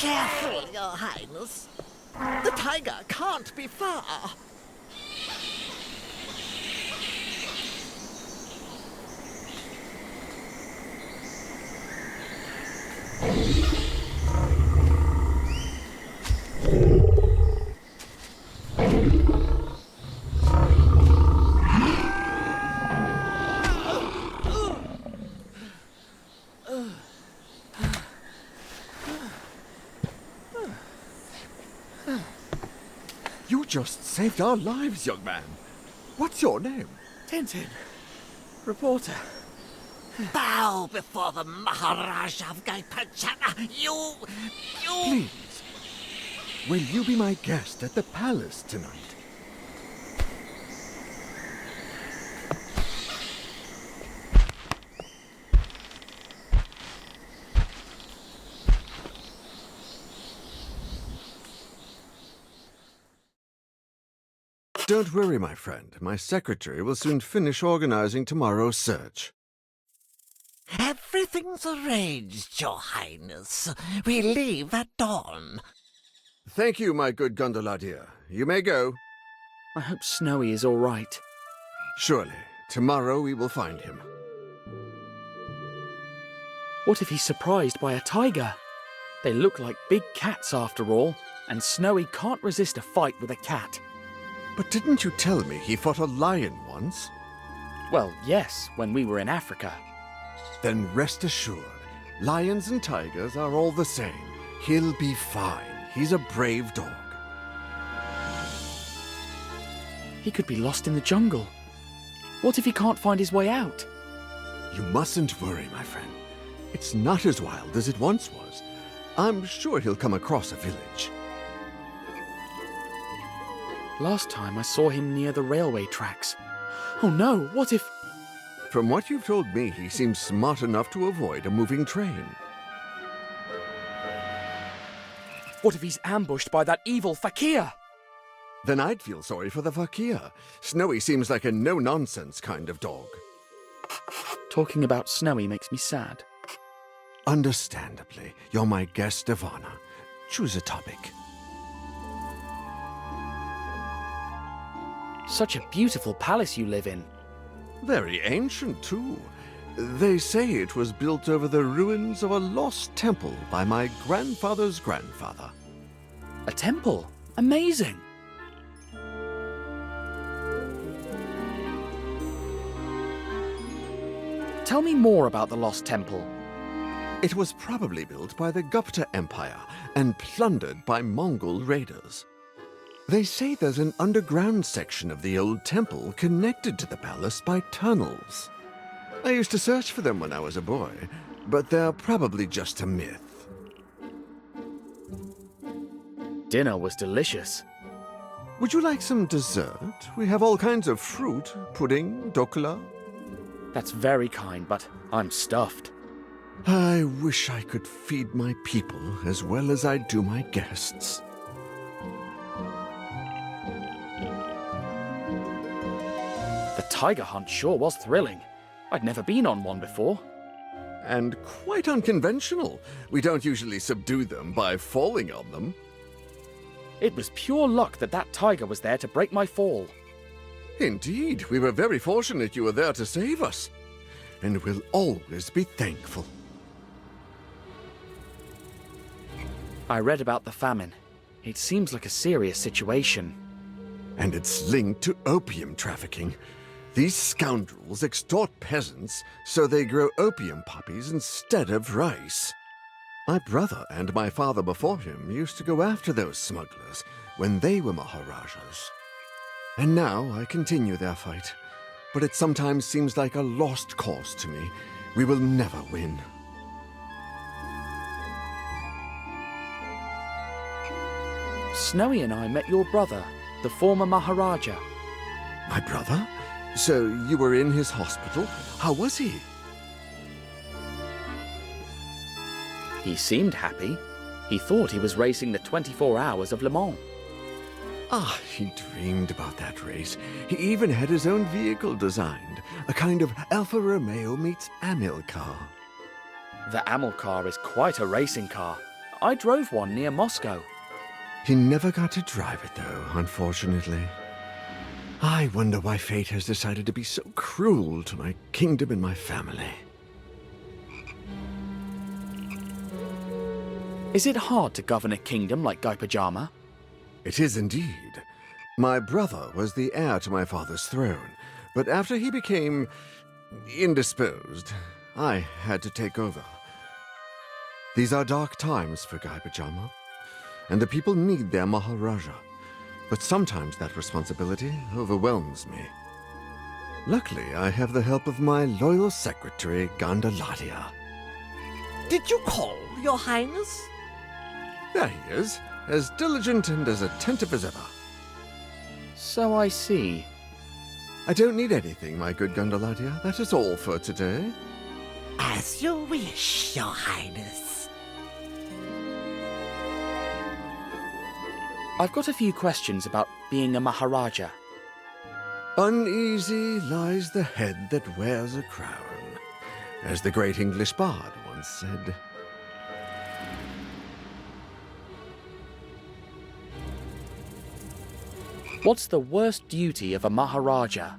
Careful, Your Highness. The tiger can't be far. You just saved our lives, young man. What's your name? Tintin. Reporter. Bow before the Maharaja of GAIPAJAMA. You... Please, will you be my guest at the palace tonight? Don't worry, my friend. My secretary will soon finish organizing tomorrow's search. Everything's arranged, Your Highness. We leave at dawn. Thank you, my good gondola dear. You may go. I hope Snowy is all right. Surely. Tomorrow we will find him. What if he's surprised by a tiger? They look like big cats after all, and Snowy can't resist a fight with a cat. But didn't you tell me he fought a lion once? Well, yes, when we were in Africa. Then rest assured, lions and tigers are all the same. He'll be fine. He's a brave dog. He could be lost in the jungle. What if he can't find his way out? You mustn't worry, my friend. It's not as wild as it once was. I'm sure he'll come across a village. Last time I saw him near the railway tracks. Oh no, what if... From what you've told me, he seems smart enough to avoid a moving train. What if he's ambushed by that evil fakir? Then I'd feel sorry for the fakir. Snowy seems like a no-nonsense kind of dog. Talking about Snowy makes me sad. Understandably, you're my guest of honor. Choose a topic. Such a beautiful palace you live in. Very ancient, too. They say it was built over the ruins of a lost temple by my grandfather's grandfather. A temple? Amazing! Tell me more about the lost temple. It was probably built by the Gupta Empire and plundered by Mongol raiders. They say there's an underground section of the old temple connected to the palace by tunnels. I used to search for them when I was a boy, but they're probably just a myth. Dinner was delicious. Would you like some dessert? We have all kinds of fruit, pudding, dokla. That's very kind, but I'm stuffed. I wish I could feed my people as well as I do my guests. The tiger hunt sure was thrilling. I'd never been on one before. And quite unconventional. We don't usually subdue them by falling on them. It was pure luck that that tiger was there to break my fall. Indeed, we were very fortunate you were there to save us. And we'll always be thankful. I read about the famine. It seems like a serious situation. And it's linked to opium trafficking. These scoundrels extort peasants so they grow opium poppies instead of rice. My brother and my father before him used to go after those smugglers when they were Maharajas. And now I continue their fight. But it sometimes seems like a lost cause to me. We will never win. Snowy and I met your brother, the former Maharaja. My brother? So you were in his hospital? How was he? He seemed happy. He thought he was racing the 24 Hours of Le Mans. Ah, he dreamed about that race. He even had his own vehicle designed. A kind of Alfa Romeo meets Amilcar. The Amilcar is quite a racing car. I drove one near Moscow. He never got to drive it, though, unfortunately. I wonder why fate has decided to be so cruel to my kingdom and my family. Is it hard to govern a kingdom like GAIPAJAMA? It is indeed. My brother was the heir to my father's throne, but after he became indisposed, I had to take over. These are dark times for GAIPAJAMA, and the people need their Maharaja. But sometimes that responsibility overwhelms me. Luckily, I have the help of my loyal secretary, Gandaladia. Did you call, Your Highness? There he is, as diligent and as attentive as ever. So I see. I don't need anything, my good Gandaladia. That is all for today. As you wish, Your Highness. I've got a few questions about being a Maharaja. Uneasy lies the head that wears a crown, as the great English bard once said. What's the worst duty of a Maharaja?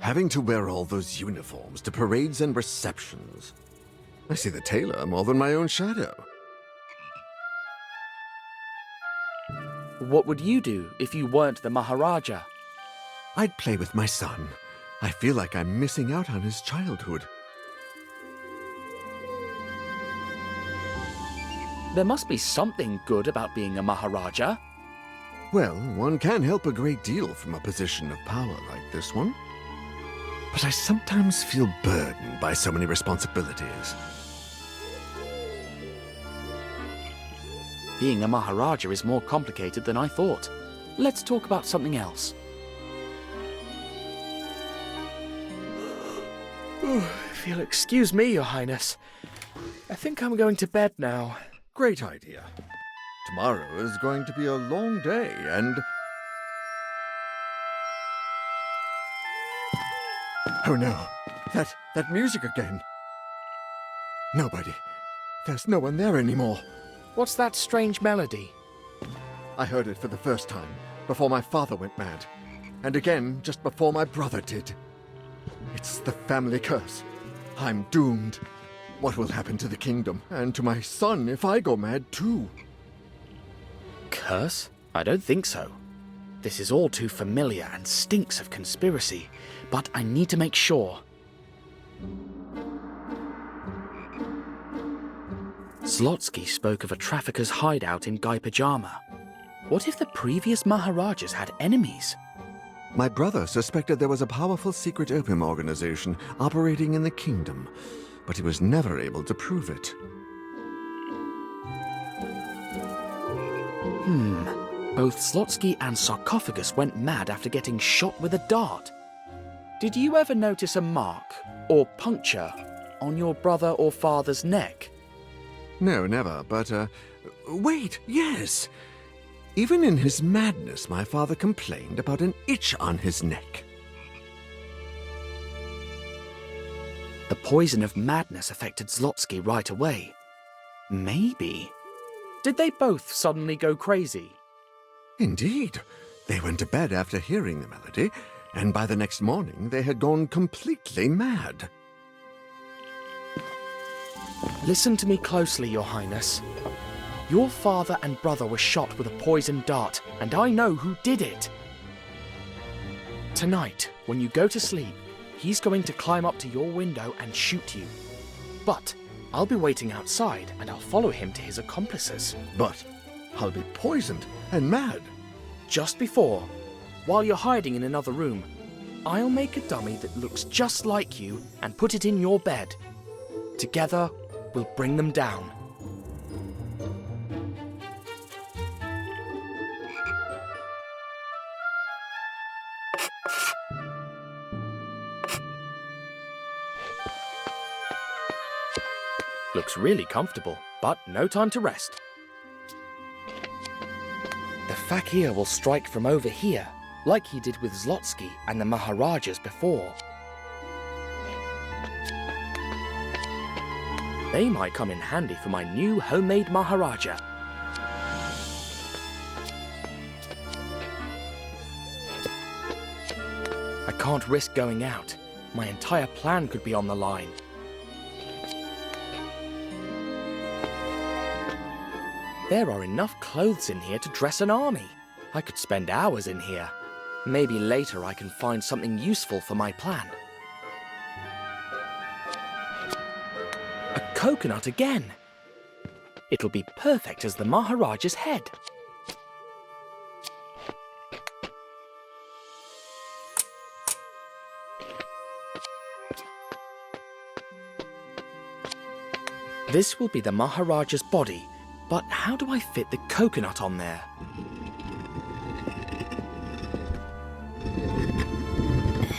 Having to wear all those uniforms to parades and receptions. I see the tailor more than my own shadow. What would you do if you weren't the Maharaja? I'd play with my son. I feel like I'm missing out on his childhood. There must be something good about being a Maharaja. Well, one can help a great deal from a position of power like this one. But I sometimes feel burdened by so many responsibilities. Being a Maharaja is more complicated than I thought. Let's talk about something else. If you'll excuse me, Your Highness. I think I'm going to bed now. Great idea. Tomorrow is going to be a long day, and... Oh no, that music again. Nobody. There's no one there anymore. What's that strange melody? I heard it for the first time, before my father went mad. And again, just before my brother did. It's the family curse. I'm doomed. What will happen to the kingdom, and to my son if I go mad too? Curse? I don't think so. This is all too familiar and stinks of conspiracy, but I need to make sure. Zlotsky spoke of a trafficker's hideout in GAIPAJAMA. What if the previous Maharajas had enemies? My brother suspected there was a powerful secret opium organization operating in the kingdom, but he was never able to prove it. Both Zlotsky and Sarcophagus went mad after getting shot with a dart. Did you ever notice a mark, or puncture, on your brother or father's neck? No, never, but, wait, yes! Even in his madness, my father complained about an itch on his neck. The poison of madness affected Zlotsky right away. Maybe. Did they both suddenly go crazy? Indeed. They went to bed after hearing the melody, and by the next morning they had gone completely mad. Listen to me closely, Your Highness. Your father and brother were shot with a poisoned dart, and I know who did it. Tonight, when you go to sleep, he's going to climb up to your window and shoot you. But I'll be waiting outside, and I'll follow him to his accomplices. But I'll be poisoned and mad. Just before, while you're hiding in another room, I'll make a dummy that looks just like you and put it in your bed. Together, we'll bring them down. Looks really comfortable, but no time to rest. The fakir will strike from over here, like he did with Zlotsky and the Maharajas before. They might come in handy for my new homemade Maharaja. I can't risk going out. My entire plan could be on the line. There are enough clothes in here to dress an army. I could spend hours in here. Maybe later I can find something useful for my plan. A coconut again. It'll be perfect as the Maharaja's head. This will be the Maharaja's body, but how do I fit the coconut on there?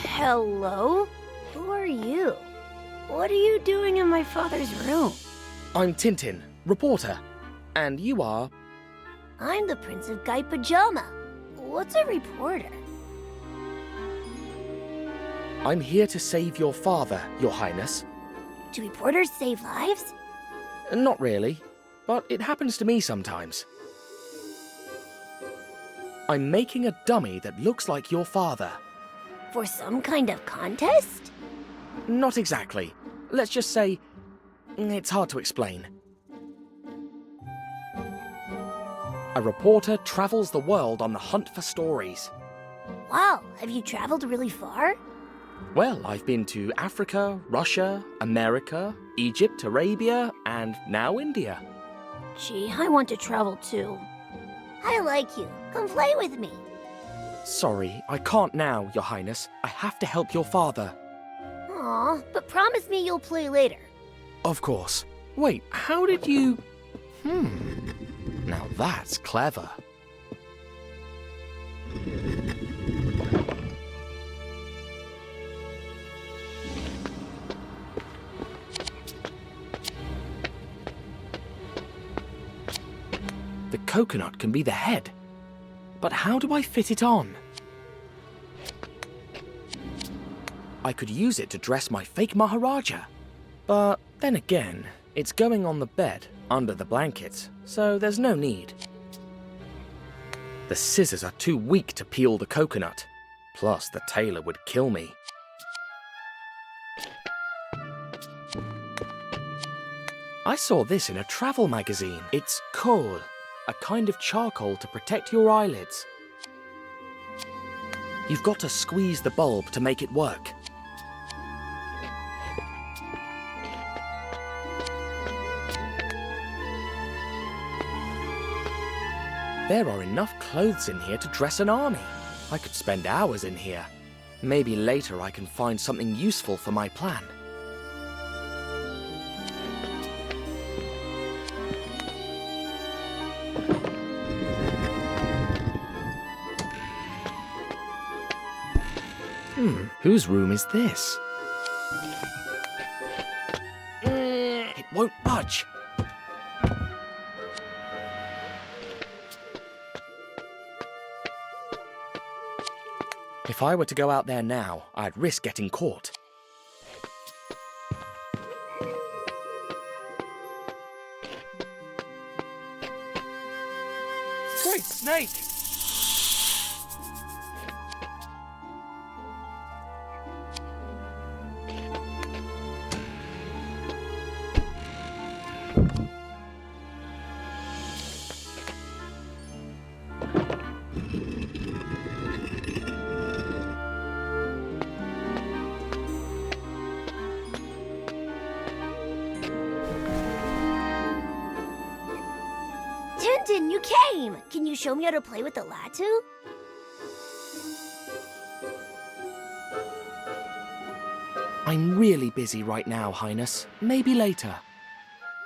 Hello? Who are you? What are you doing in my father's room? I'm Tintin, reporter. And you are? I'm the Prince of GAIPAJAMA. What's a reporter? I'm here to save your father, Your Highness. Do reporters save lives? Not really, but it happens to me sometimes. I'm making a dummy that looks like your father. For some kind of contest? Not exactly. Let's just say, it's hard to explain. A reporter travels the world on the hunt for stories. Wow, have you traveled really far? Well, I've been to Africa, Russia, America, Egypt, Arabia, and now India. Gee, I want to travel too. I like you. Come play with me. Sorry, I can't now, Your Highness. I have to help your father. Aw, but promise me you'll play later. Of course. Wait, how did you... Now that's clever. The coconut can be the head. But how do I fit it on? I could use it to dress my fake Maharaja. But then again, it's going on the bed, under the blankets, so there's no need. The scissors are too weak to peel the coconut. Plus, the tailor would kill me. I saw this in a travel magazine. It's kohl, a kind of charcoal to protect your eyelids. You've got to squeeze the bulb to make it work. There are enough clothes in here to dress an army. I could spend hours in here. Maybe later I can find something useful for my plan. Whose room is this? It won't budge. If I were to go out there now, I'd risk getting caught. Great snake! Tintin, you came! Can you show me how to play with the latu? I'm really busy right now, Highness. Maybe later.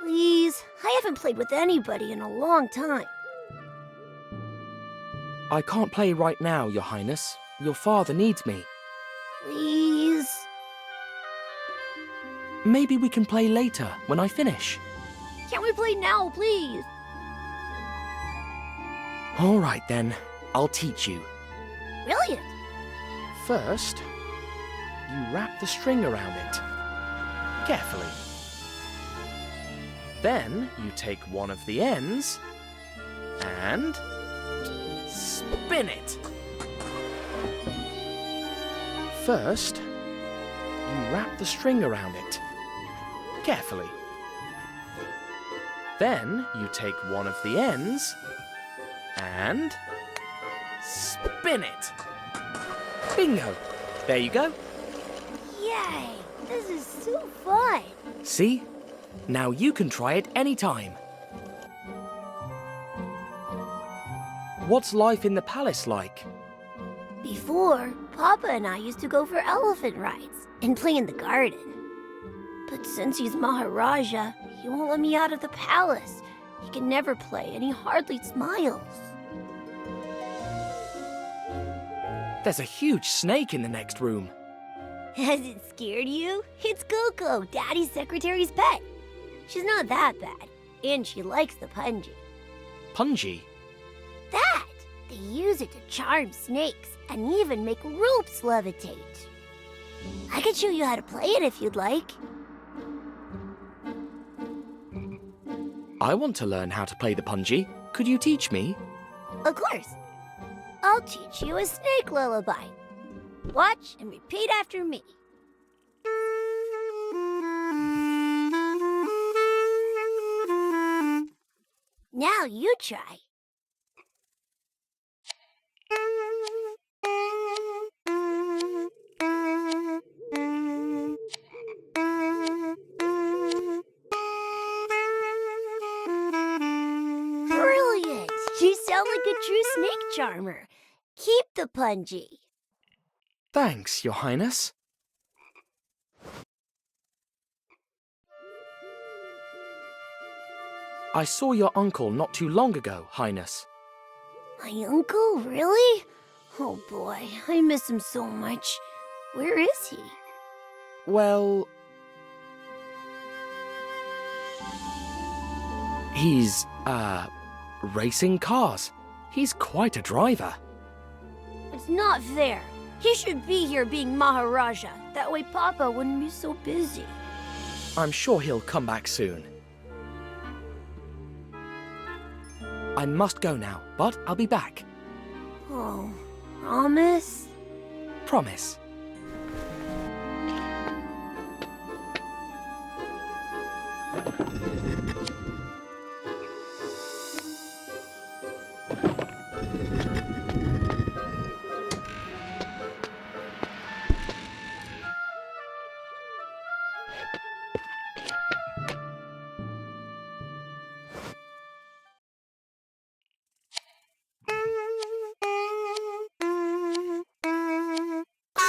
Please, I haven't played with anybody in a long time. I can't play right now, Your Highness. Your father needs me. Please? Maybe we can play later, when I finish. Can we play now, please? All right, then. I'll teach you. Brilliant! First, you wrap the string around it. Carefully. Then, you take one of the ends and spin it. First, you wrap the string around it, carefully. Then you take one of the ends and spin it. Bingo! There you go. Yay! This is so fun. See? Now you can try it anytime. What's life in the palace like? Before, Papa and I used to go for elephant rides and play in the garden. But since he's Maharaja, he won't let me out of the palace. He can never play and he hardly smiles. There's a huge snake in the next room. Has it scared you? It's Coco, Daddy's secretary's pet. She's not that bad, and she likes the punji. Punji? That! They use it to charm snakes and even make ropes levitate. I can show you how to play it if you'd like. I want to learn how to play the punji. Could you teach me? Of course. I'll teach you a snake lullaby. Watch and repeat after me. Now you try. Brilliant! You sound like a true snake charmer. Keep the punji. Thanks, Your Highness. I saw your uncle not too long ago, Highness. My uncle? Really? Oh boy, I miss him so much. Where is he? Well... he's, racing cars. He's quite a driver. It's not fair. He should be here being Maharaja. That way Papa wouldn't be so busy. I'm sure he'll come back soon. I must go now, but I'll be back. Oh, promise? Promise.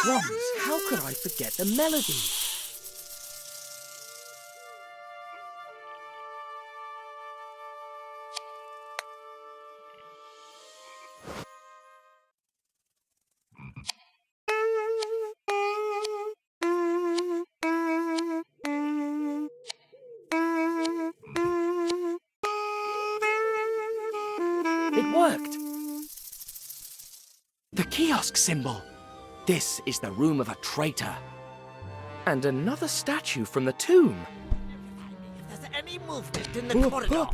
Crumbs, how could I forget the melody? It worked! The kiosk symbol! This is the room of a traitor. And another statue from the tomb. If there's any movement in the corridor.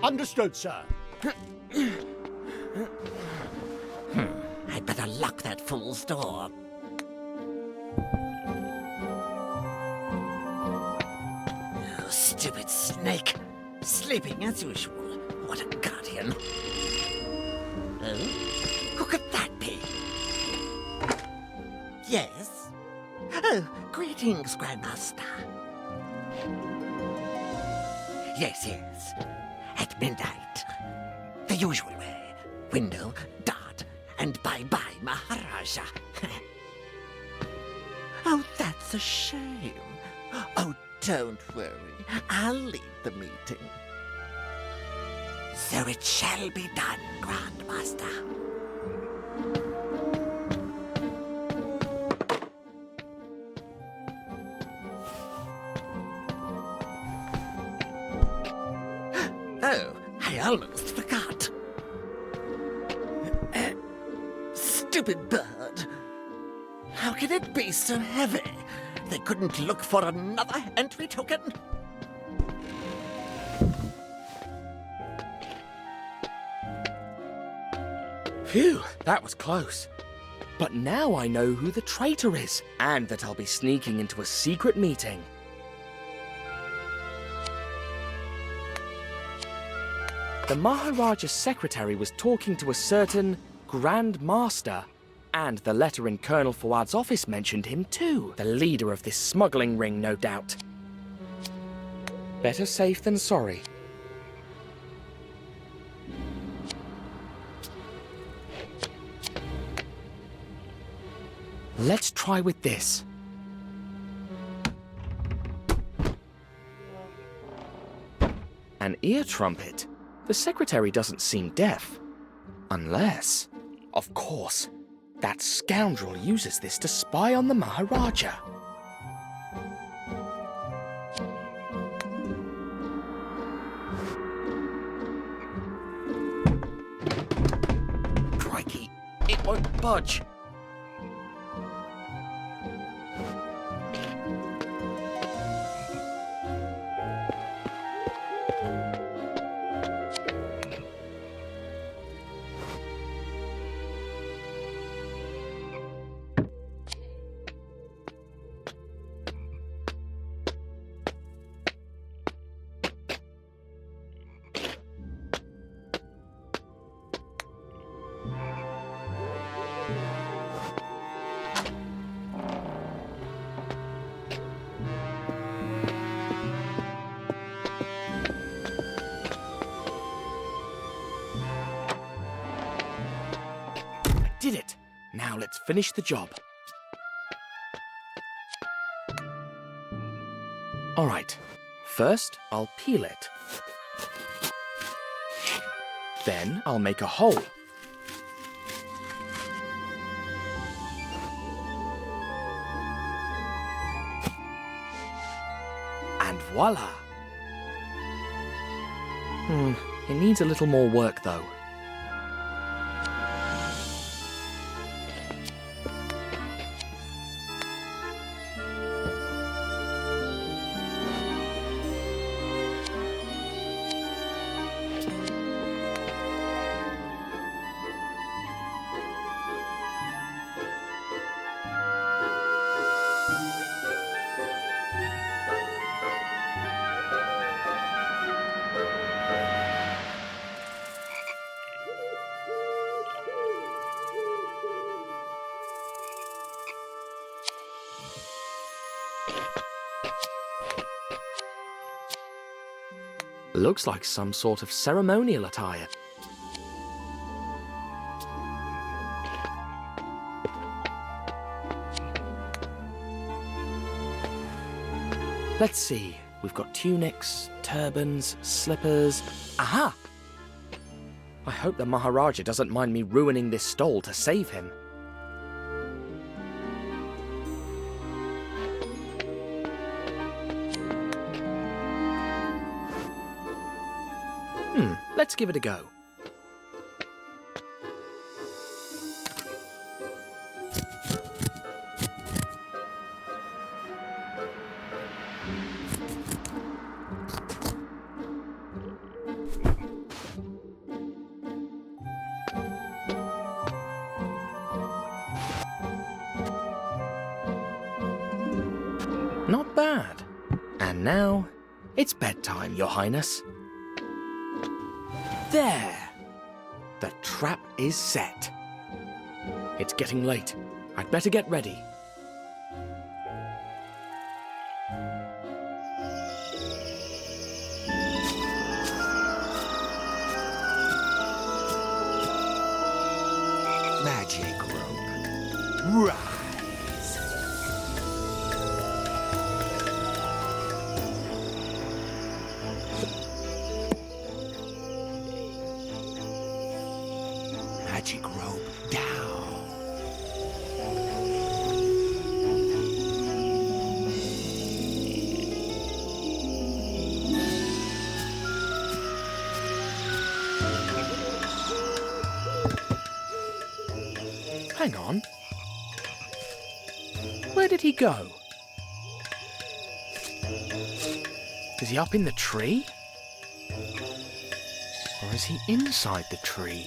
Understood, sir. I'd better lock that fool's door. Oh, stupid snake. Sleeping as usual. What a guardian. Oh? Who could that be? Yes? Oh, greetings, Grandmaster. Yes, yes. At midnight. The usual way. Window, dart, and bye-bye, Maharaja. Oh, that's a shame. Oh, don't worry. I'll lead the meeting. So it shall be done, Grandmaster. Oh, I almost forgot. Stupid bird. How can it be so heavy? They couldn't look for another entry token? Phew, that was close. But now I know who the traitor is, and that I'll be sneaking into a secret meeting. The Maharaja's secretary was talking to a certain Grand Master, and the letter in Colonel Fuad's office mentioned him too. The leader of this smuggling ring, no doubt. Better safe than sorry. Let's try with this. An ear trumpet. The secretary doesn't seem deaf. Unless, of course, that scoundrel uses this to spy on the Maharaja. Crikey, it won't budge. Did it! Now let's finish the job. Alright, first I'll peel it. Then I'll make a hole. And voila! It needs a little more work though. Looks like some sort of ceremonial attire. Let's see. We've got tunics, turbans, slippers. Aha! I hope the Maharaja doesn't mind me ruining this stole to save him. Let's give it a go. Not bad. And now, it's bedtime, Your Highness. There! The trap is set. It's getting late. I'd better get ready. Magic rope. Rise. Magic rope down. Hang on. Where did he go? Is he up in the tree? Or is he inside the tree?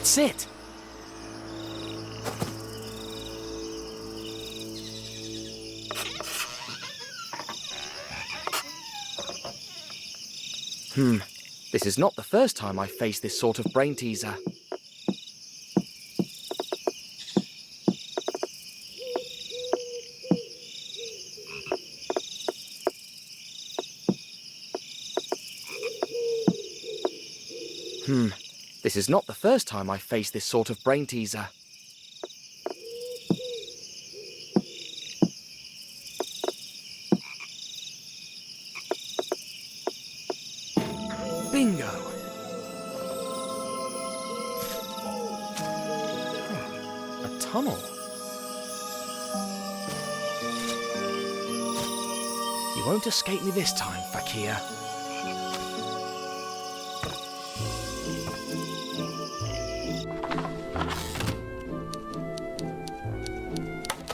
That's it. This is not the first time I've faced this sort of brain teaser. This is not the first time I've faced this sort of brain teaser. Bingo! A tunnel. You won't escape me this time, Fakir.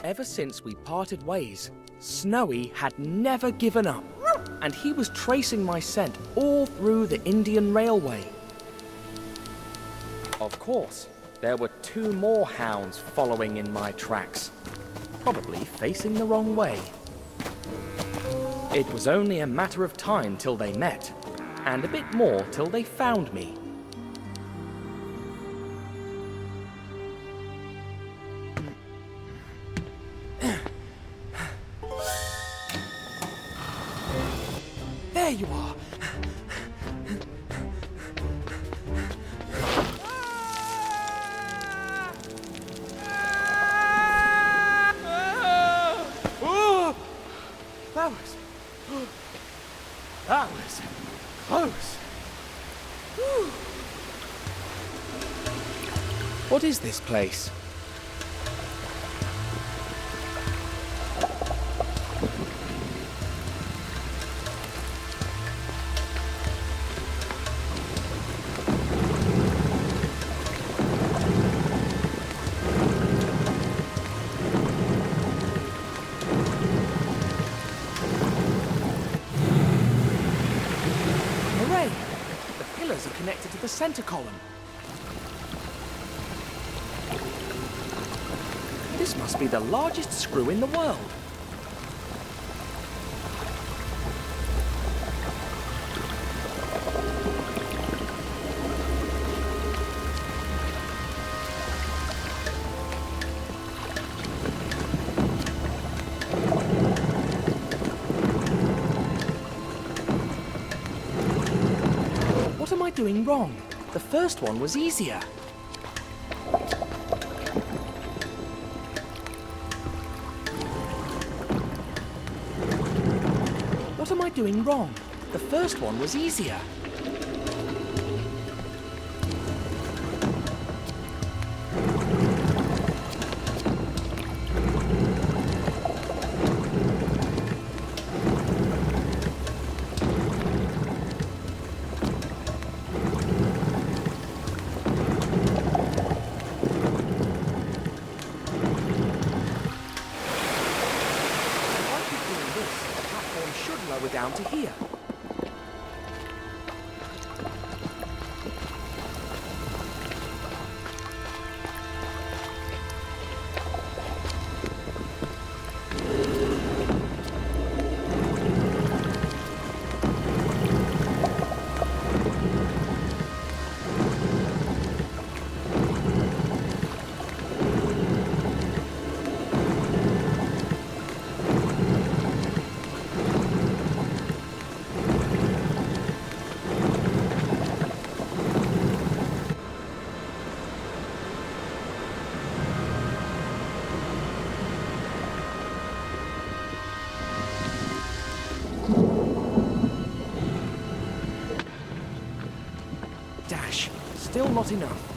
Ever since we parted ways, Snowy had never given up, and he was tracing my scent all through the Indian Railway. Of course, there were 2 more hounds following in my tracks, probably facing the wrong way. It was only a matter of time till they met, and a bit more till they found me. There you are! That was close. What is this place? Connected to the center column. This must be the largest screw in the world. What am I doing wrong? The first one was easier. What am I doing wrong? The first one was easier. Lower down to here. Dash. Still not enough.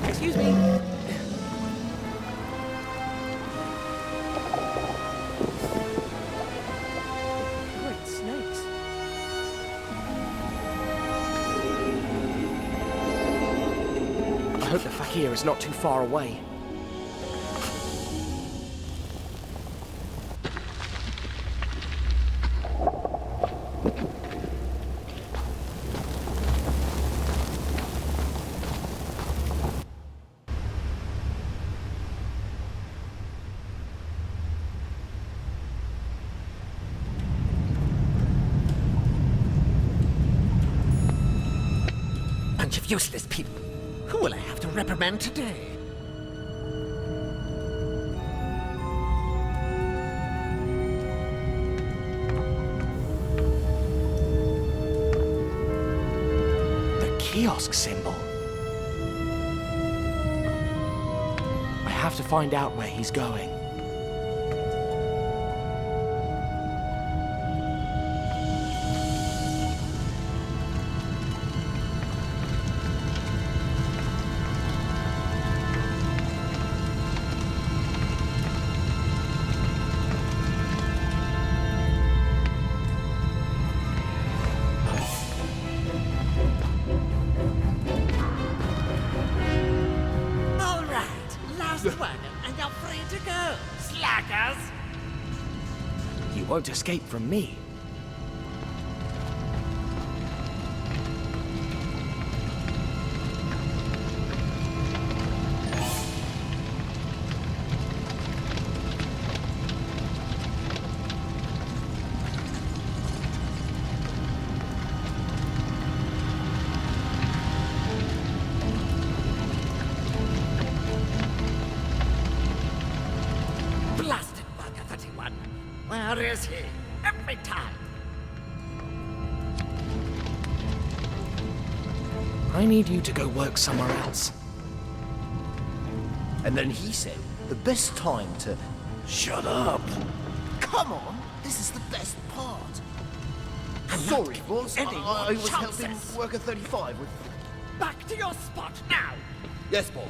Excuse me. Great snakes. I hope the fakir is not too far away. Bunch of useless people. Who will I have to reprimand today? The kiosk symbol. I have to find out where he's going. All right, last wagon, and you're free to go, slackers. You won't escape from me. Blasted bugger 31. Where is he? Every time. I need you to go work somewhere else. And then he said, the best time to... Shut up! Come on, this is the best part. I'm not Sorry, giving boss. any more I was helping chances. worker 35 with... Back to your spot now. Yes, boss.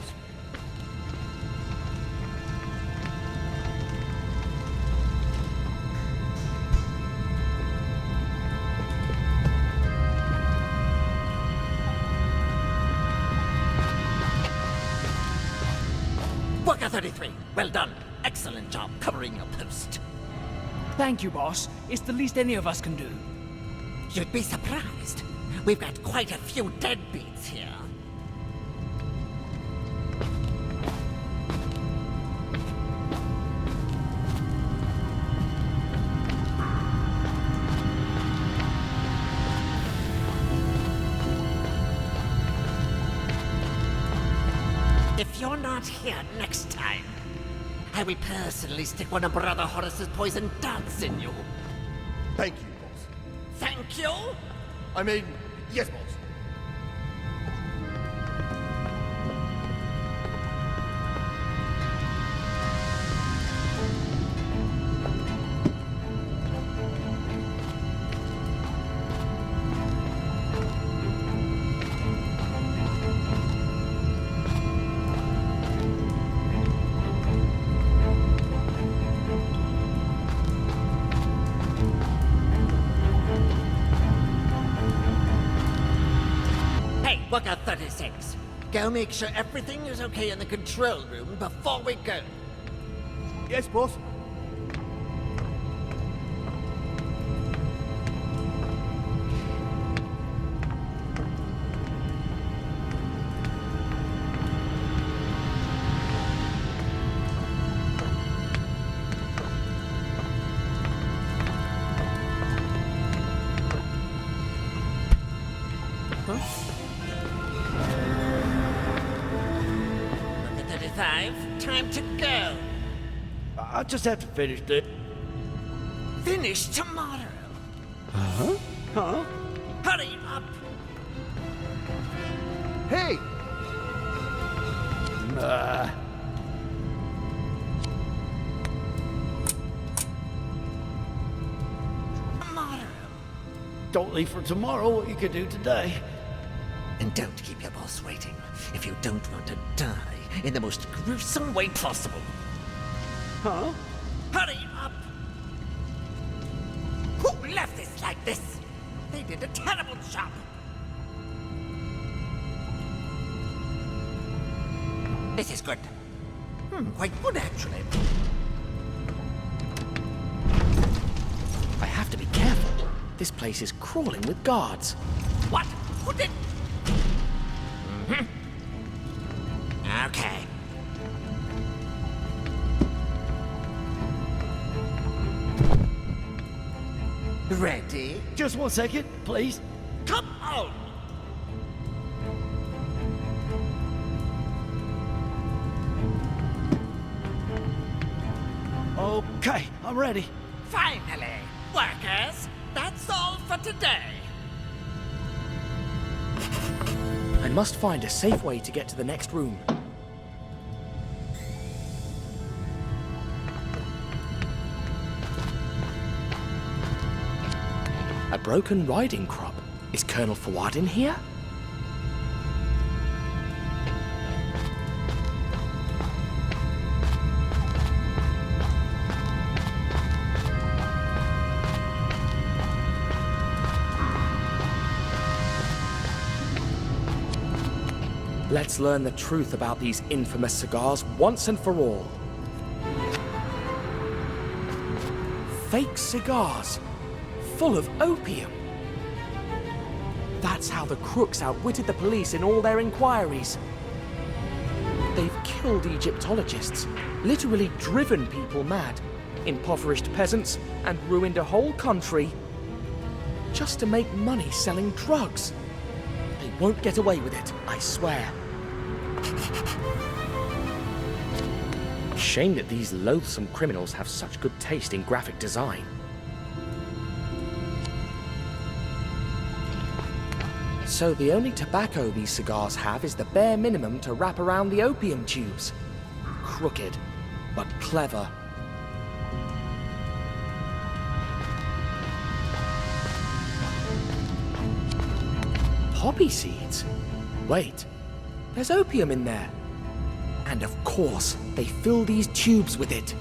Worker 33, well done. Excellent job covering your post. Thank you, boss. It's the least any of us can do. You'd be surprised. We've got quite a few deadbeats here. If you're not here next time, I will personally stick one of Brother Horace's poison darts in you. Thank you, boss. Thank you? I mean, yes, boss. Hey, Worker 36. Go make sure everything is okay in the control room before we go. Yes, boss. Worker 35, time to go. I just have to finish it. Finish tomorrow. Huh? Hurry up. Hey! Tomorrow. Don't leave for tomorrow what you can do today. And don't keep your boss waiting if you don't want to die in the most gruesome way possible. Huh? Hurry up! Who left this like this? They did a terrible job. This is good. Quite good, actually. I have to be careful. This place is crawling with guards. What? Who did? Okay. Ready? Just 1 second, please. Come on! Okay, I'm ready. Finally! Workers, that's all for today. I must find a safe way to get to the next room. A broken riding crop. Is Colonel Fawad in here? Let's learn the truth about these infamous cigars once and for all. Fake cigars, full of opium. That's how the crooks outwitted the police in all their inquiries. They've killed Egyptologists, literally driven people mad, impoverished peasants, and ruined a whole country just to make money selling drugs. They won't get away with it, I swear. Shame that these loathsome criminals have such good taste in graphic design. So the only tobacco these cigars have is the bare minimum to wrap around the opium tubes. Crooked, but clever. Poppy seeds? Wait, there's opium in there. And of course, they fill these tubes with it.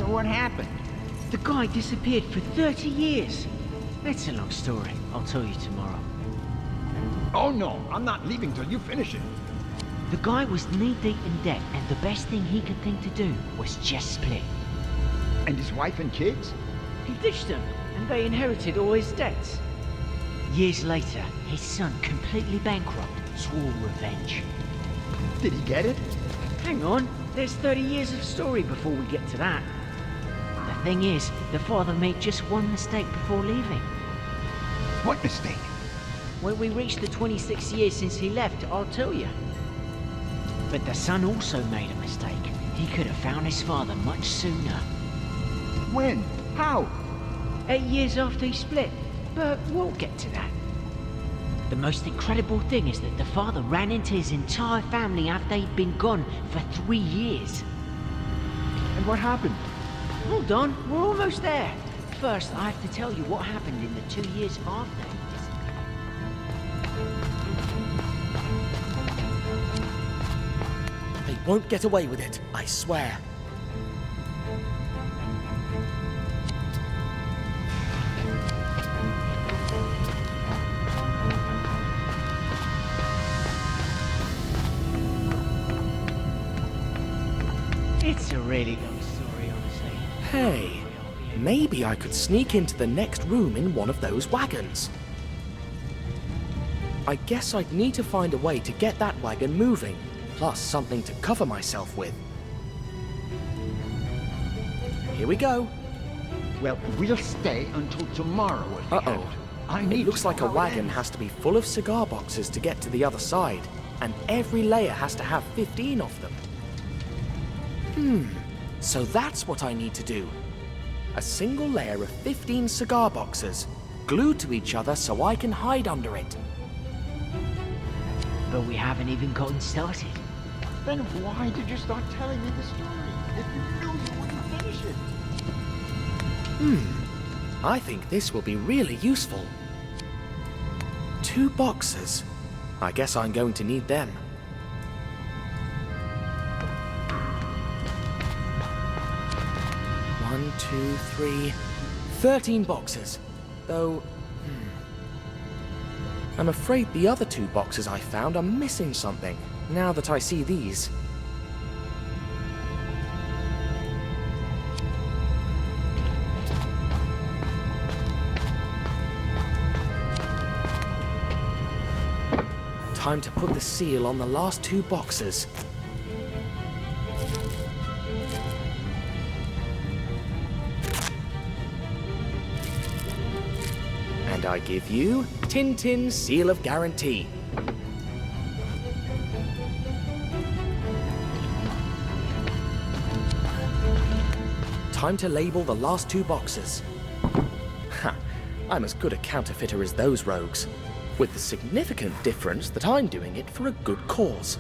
What happened? The guy disappeared for 30 years. That's a long story. I'll tell you tomorrow. Oh no, I'm not leaving till you finish it. The guy was knee-deep in debt, and the best thing he could think to do was just split. And his wife and kids? He ditched them, and they inherited all his debts. Years later, his son, completely bankrupt, swore revenge. Did he get it? Hang on, there's 30 years of story before we get to that. The thing is, the father made just one mistake before leaving. What mistake? When we reach the 26 years since he left, I'll tell you. But the son also made a mistake. He could have found his father much sooner. When? How? 8 years after he split, but we'll get to that. The most incredible thing is that the father ran into his entire family after they'd been gone for 3 years. And what happened? Hold on, we're almost there. First, I have to tell you what happened in the 2 years after he disappeared. They won't get away with it, I swear. It's a really long story, honestly. Hey, Maybe I could sneak into the next room in one of those wagons. I guess I'd need to find a way to get that wagon moving, plus something to cover myself with. Here we go. Well, we'll stay until tomorrow if we have Uh-oh. to. I need It looks to like a know how it wagon ends. has to be full of cigar boxes to get to the other side, and every layer has to have 15 of them. So that's what I need to do. A single layer of 15 cigar boxes, glued to each other so I can hide under it. But we haven't even gotten started. Then why did you start telling me the story? If you knew you wouldn't finish it. I think this will be really useful. 2 boxes. I guess I'm going to need them. One, 2, 3, 13 boxes. Though, I'm afraid the other 2 boxes I found are missing something, now that I see these. Time to put the seal on the last 2 boxes. And I give you Tintin Seal of Guarantee. Time to label the last 2 boxes. Ha! I'm as good a counterfeiter as those rogues, with the significant difference that I'm doing it for a good cause.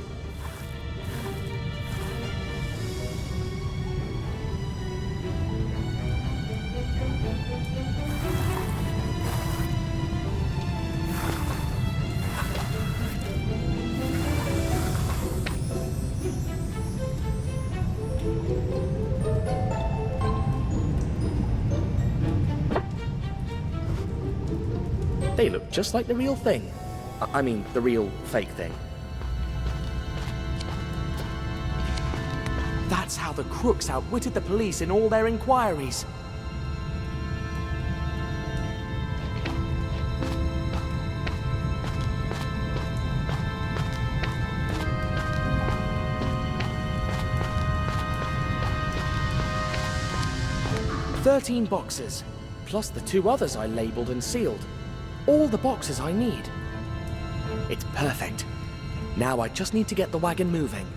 They look just like the real thing. I mean, the real fake thing. That's how the crooks outwitted the police in all their inquiries. "13 boxes, plus the 2 others I labeled and sealed. All the boxes I need. It's perfect. Now I just need to get the wagon moving.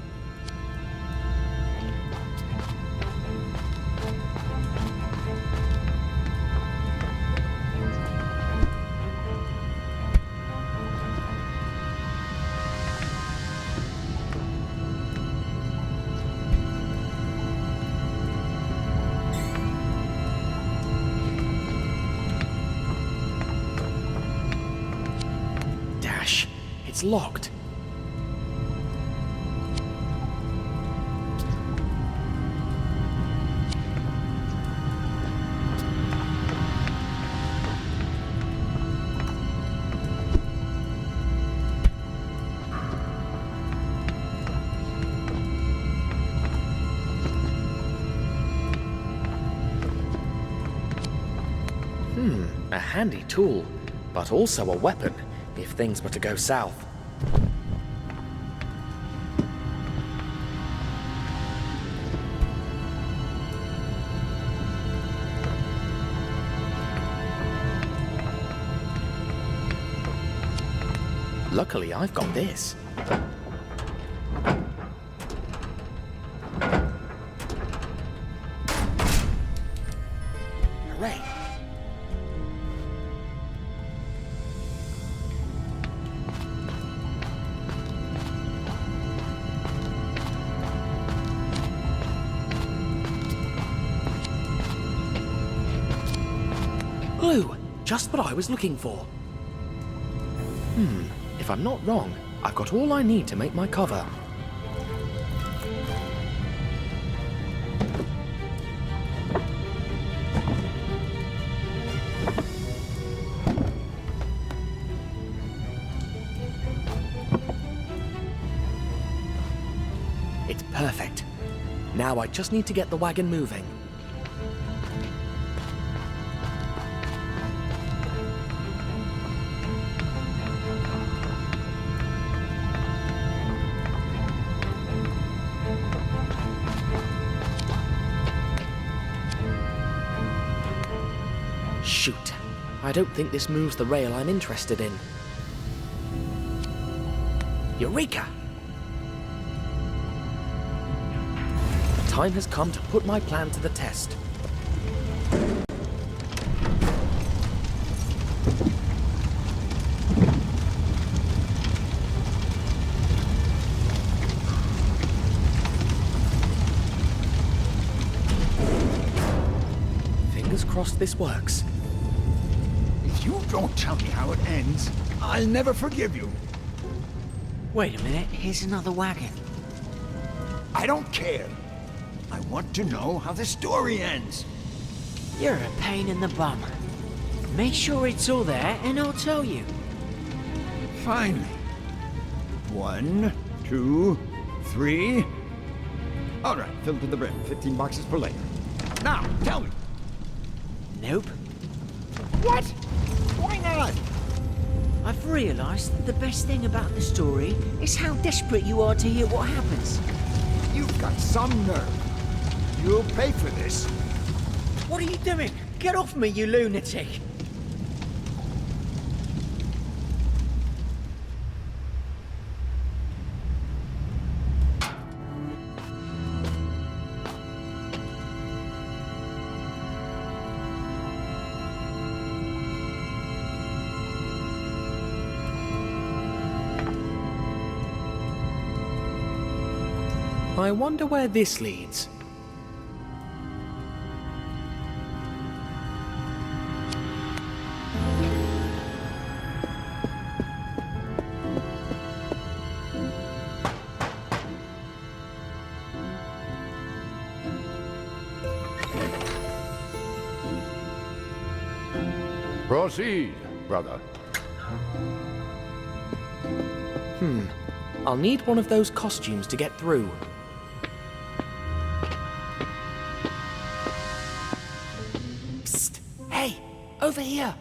It's locked. A handy tool, but also a weapon if things were to go south. Luckily, I've got this. Hooray! Glue! Just what I was looking for. If I'm not wrong, I've got all I need to make my cover. It's perfect. Now I just need to get the wagon moving. Shoot. I don't think this moves the rail I'm interested in. Eureka! The time has come to put my plan to the test. Fingers crossed this works. If you don't tell me how it ends, I'll never forgive you. Wait a minute, here's another wagon. I don't care. I want to know how the story ends. You're a pain in the bum. Make sure it's all there and I'll tell you. Finally. 1, 2, 3. All right, filled to the brim. 15 boxes for later. Now, tell me. Nope. What? Why not? I've realized that the best thing about the story is how desperate you are to hear what happens. You've got some nerve. You'll pay for this. What are you doing? Get off me, you lunatic! I wonder where this leads. Proceed, brother. I'll need one of those costumes to get through. Psst! Hey! Over here!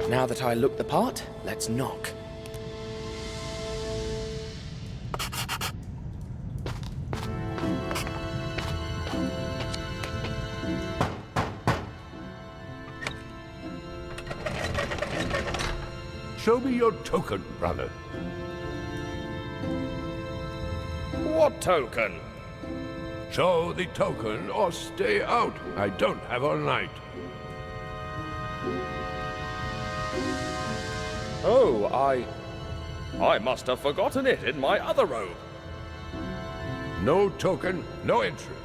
Now that I look the part, let's knock. Show me your token, brother. What token? Show the token or stay out. I don't have all night. Oh, I must have forgotten it in my other robe. No token, no entry.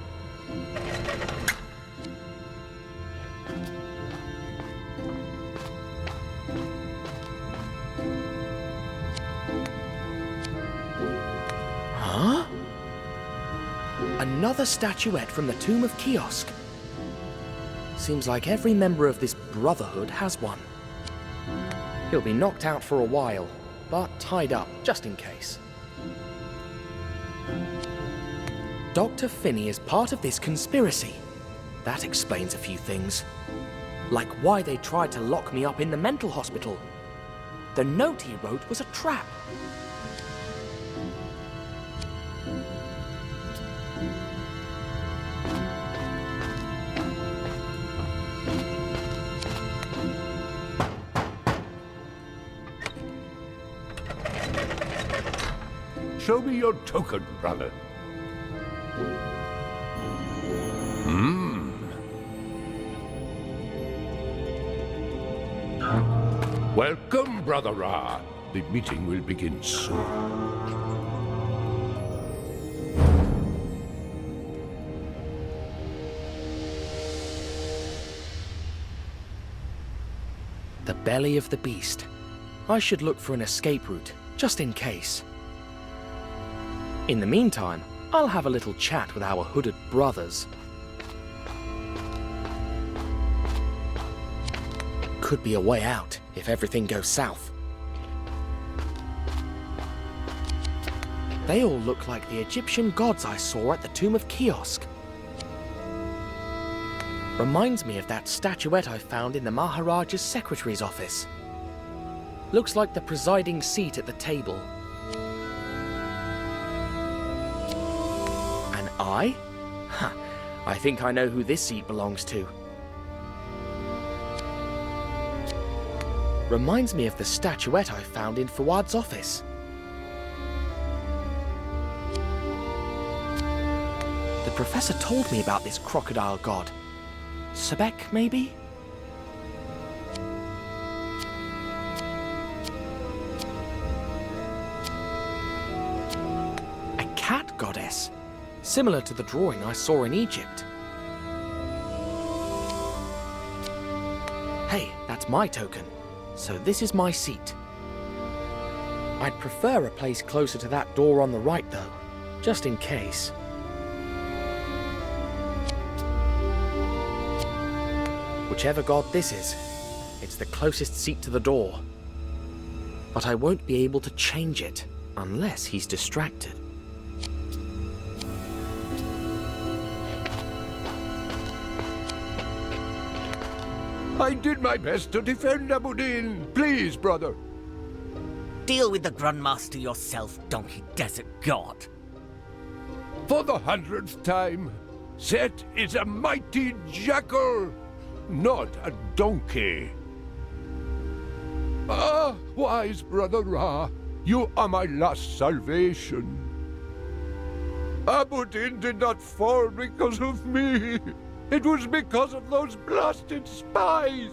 Huh? Another statuette from the Tomb of Kiosk. Seems like every member of this brotherhood has one. He'll be knocked out for a while, but tied up, just in case. Dr. Finney is part of this conspiracy. That explains a few things. Like why they tried to lock me up in the mental hospital. The note he wrote was a trap. Show me your token, brother. Welcome, Brother Ra. The meeting will begin soon. The belly of the beast. I should look for an escape route, just in case. In the meantime, I'll have a little chat with our hooded brothers. Could be a way out if everything goes south. They all look like the Egyptian gods I saw at the Tomb of Kiosk. Reminds me of that statuette I found in the Maharaja's secretary's office. Looks like the presiding seat at the table. An eye? Ha! I think I know who this seat belongs to. Reminds me of the statuette I found in Fuad's office. The professor told me about this crocodile god. Sebek, maybe? A cat goddess, similar to the drawing I saw in Egypt. Hey, that's my token, so this is my seat. I'd prefer a place closer to that door on the right, though, just in case. Whichever god this is, it's the closest seat to the door. But I won't be able to change it unless he's distracted. I did my best to defend Abudin. Please, brother. Deal with the Grandmaster yourself, Donkey Desert God. For the 100th time, Set is a mighty jackal, not a donkey. Ah, wise brother Ra, you are my last salvation. Abudin did not fall because of me. It was because of those blasted spies.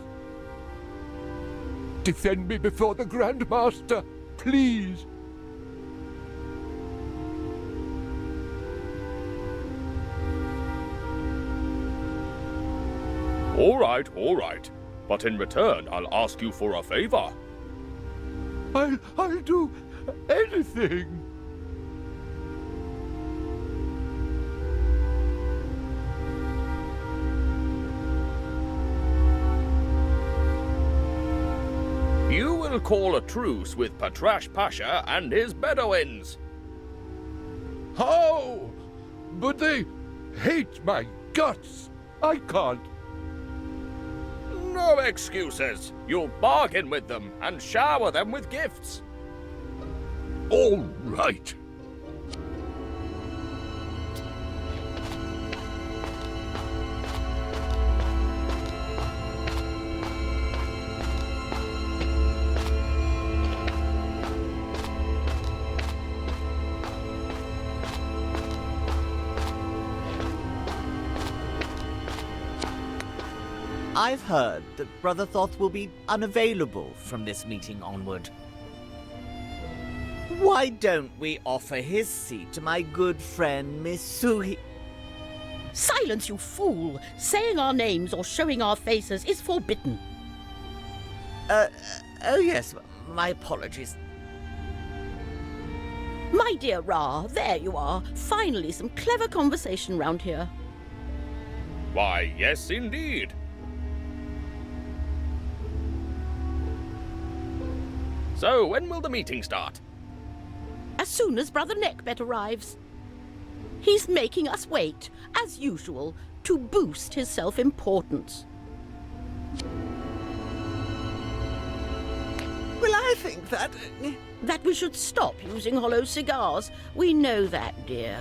Defend me before the Grandmaster, please. All right. But in return, I'll ask you for a favor. I'll do anything. You will call a truce with Patrash Pasha and his Bedouins. How? But they hate my guts. I can't. No excuses. You'll bargain with them and shower them with gifts. All right. I've heard that Brother Thoth will be unavailable from this meeting onward. Why don't we offer his seat to my good friend Miss Suhi? Silence, you fool! Saying our names or showing our faces is forbidden. Oh yes, my apologies. My dear Ra, there you are. Finally, some clever conversation round here. Why, yes, indeed. So, when will the meeting start? As soon as Brother Neckbet arrives. He's making us wait, as usual, to boost his self-importance. Well, I think that... That we should stop using hollow cigars. We know that, dear.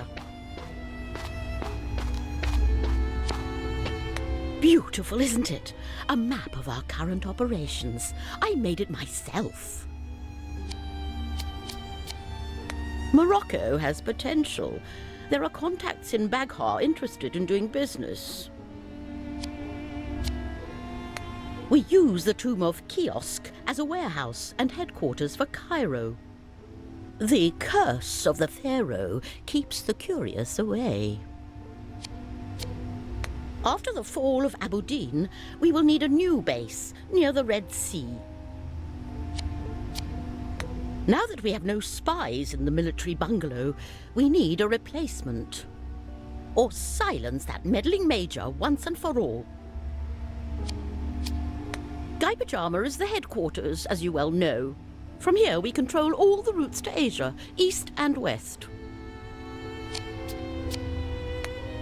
Beautiful, isn't it? A map of our current operations. I made it myself. Morocco has potential. There are contacts in Baghdad interested in doing business. We use the tomb of Kiosk as a warehouse and headquarters for Cairo. The curse of the Pharaoh keeps the curious away. After the fall of Abudin, we will need a new base near the Red Sea. Now that we have no spies in the military bungalow, we need a replacement. Or silence that meddling major once and for all. GAIPAJAMA is the headquarters, as you well know. From here we control all the routes to Asia, east and west.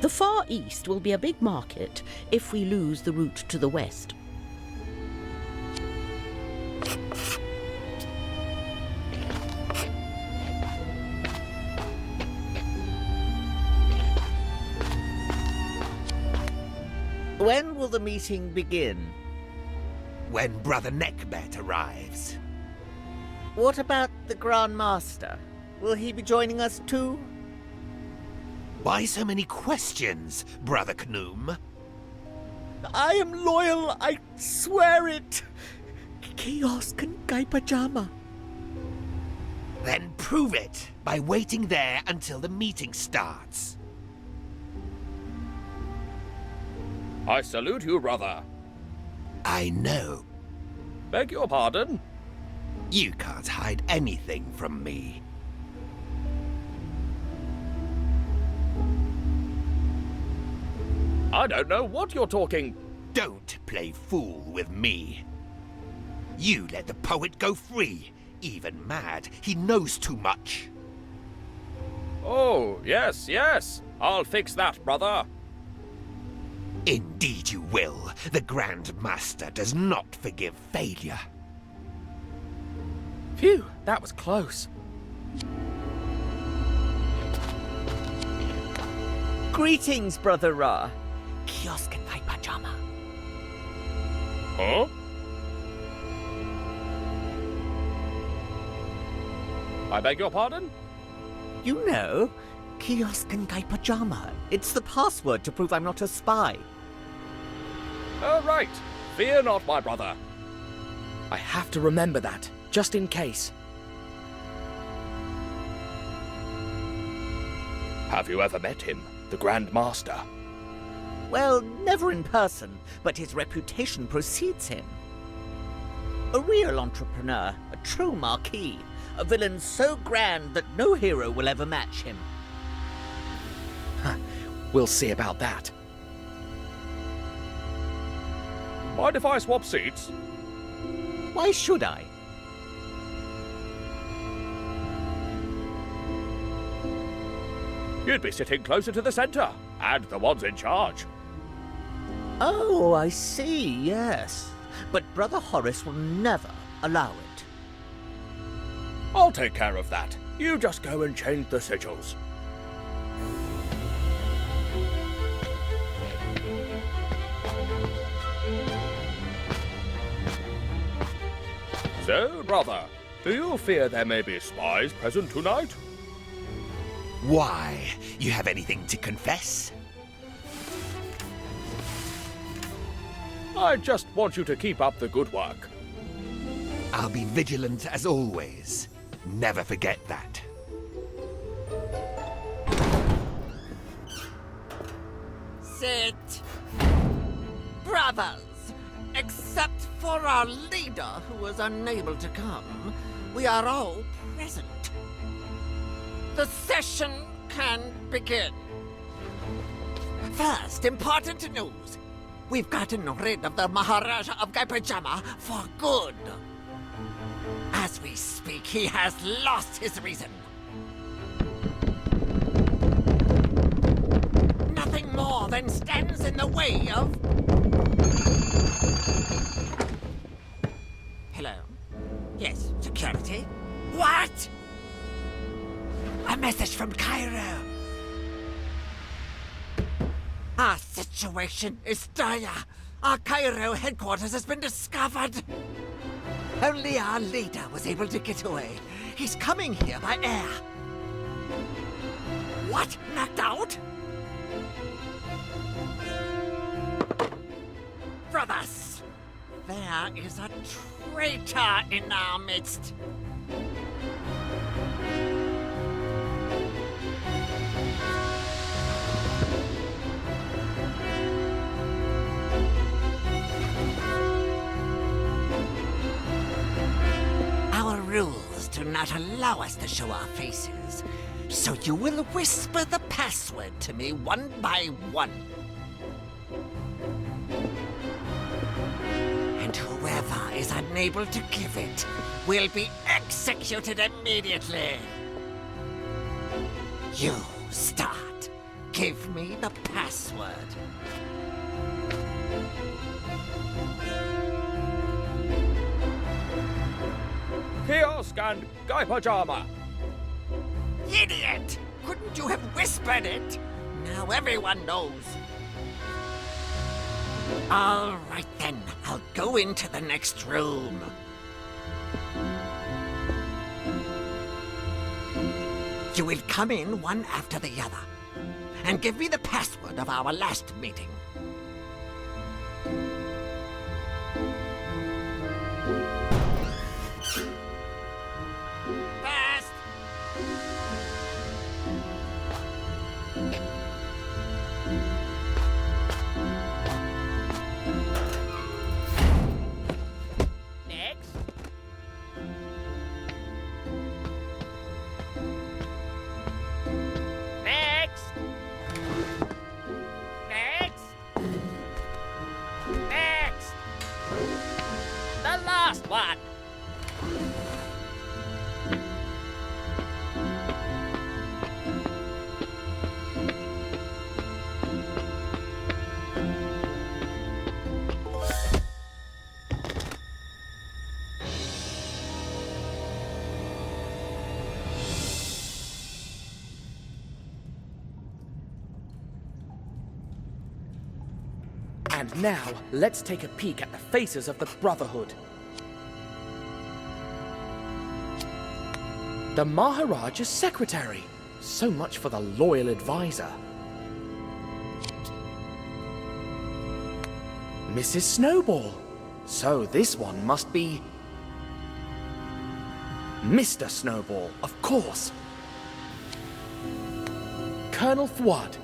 The Far East will be a big market if we lose the route to the west. When will the meeting begin? When Brother Neckbet arrives. What about the Grand Master? Will he be joining us too? Why so many questions, Brother Knoom? I am loyal, I swear it. Kiosk and GAIPAJAMA. Then prove it by waiting there until the meeting starts. I salute you, brother. I know. Beg your pardon? You can't hide anything from me. I don't know what you're talking. Don't play fool with me. You let the poet go free. Even mad, he knows too much. Oh, yes, yes. I'll fix that, brother. Indeed you will. The Grand Master does not forgive failure. Phew, that was close. Greetings, Brother Ra. Kiosk and GAIPAJAMA. Huh? I beg your pardon? You know, Kiosk and GAIPAJAMA. It's the password to prove I'm not a spy. Oh, right. Fear not, my brother. I have to remember that, just in case. Have you ever met him, the Grand Master? Well, never in person, but his reputation precedes him. A real entrepreneur, a true marquis, a villain so grand that no hero will ever match him. We'll see about that. Mind if I swap seats? Why should I? You'd be sitting closer to the center, and the ones in charge. Oh, I see, yes. But Brother Horace will never allow it. I'll take care of that. You just go and change the sigils. So, brother, do you fear there may be spies present tonight? Why? You have anything to confess? I just want you to keep up the good work. I'll be vigilant as always. Never forget that. Sit. Brothers, except for our leader who was unable to come, we are all present. The session can begin. First, important news. We've gotten rid of the Maharaja of GAIPAJAMA for good. As we speak, he has lost his reason. Nothing more than stands in the way of... Hello? Yes, security? What? A message from Cairo. Our situation is dire. Our Cairo headquarters has been discovered. Only our leader was able to get away. He's coming here by air. What? Knocked out? Brothers, there is a traitor in our midst. Our rules do not allow us to show our faces, so you will whisper the password to me one by one. And whoever is unable to give it will be executed immediately. You start. Give me the password. Kiosk and GAIPAJAMA. Idiot! Couldn't you have whispered it? Now everyone knows. All right then, I'll go into the next room. You will come in one after the other, and give me the password of our last meeting. Fast! Next. Next. Next. Next. The last one. And now, let's take a peek at the faces of the Brotherhood. The Maharaja's secretary. So much for the loyal advisor. Mrs. Snowball. So this one must be... Mr. Snowball, of course. Colonel Fouad.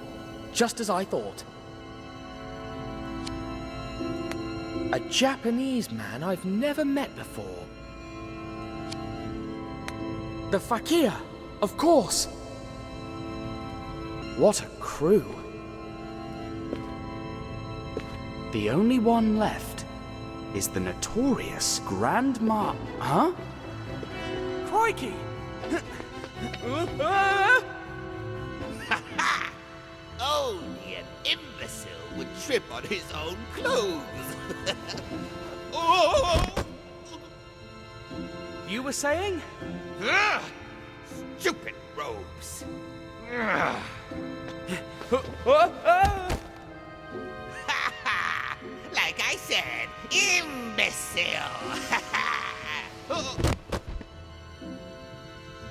Just as I thought. A Japanese man I've never met before. The Fakir, of course. What a crew. The only one left is the notorious Grandma... Huh? Crikey! Only an imbecile would trip on his own clothes. Oh! You were saying? Ugh! Stupid robes. Ugh. Like I said, imbecile.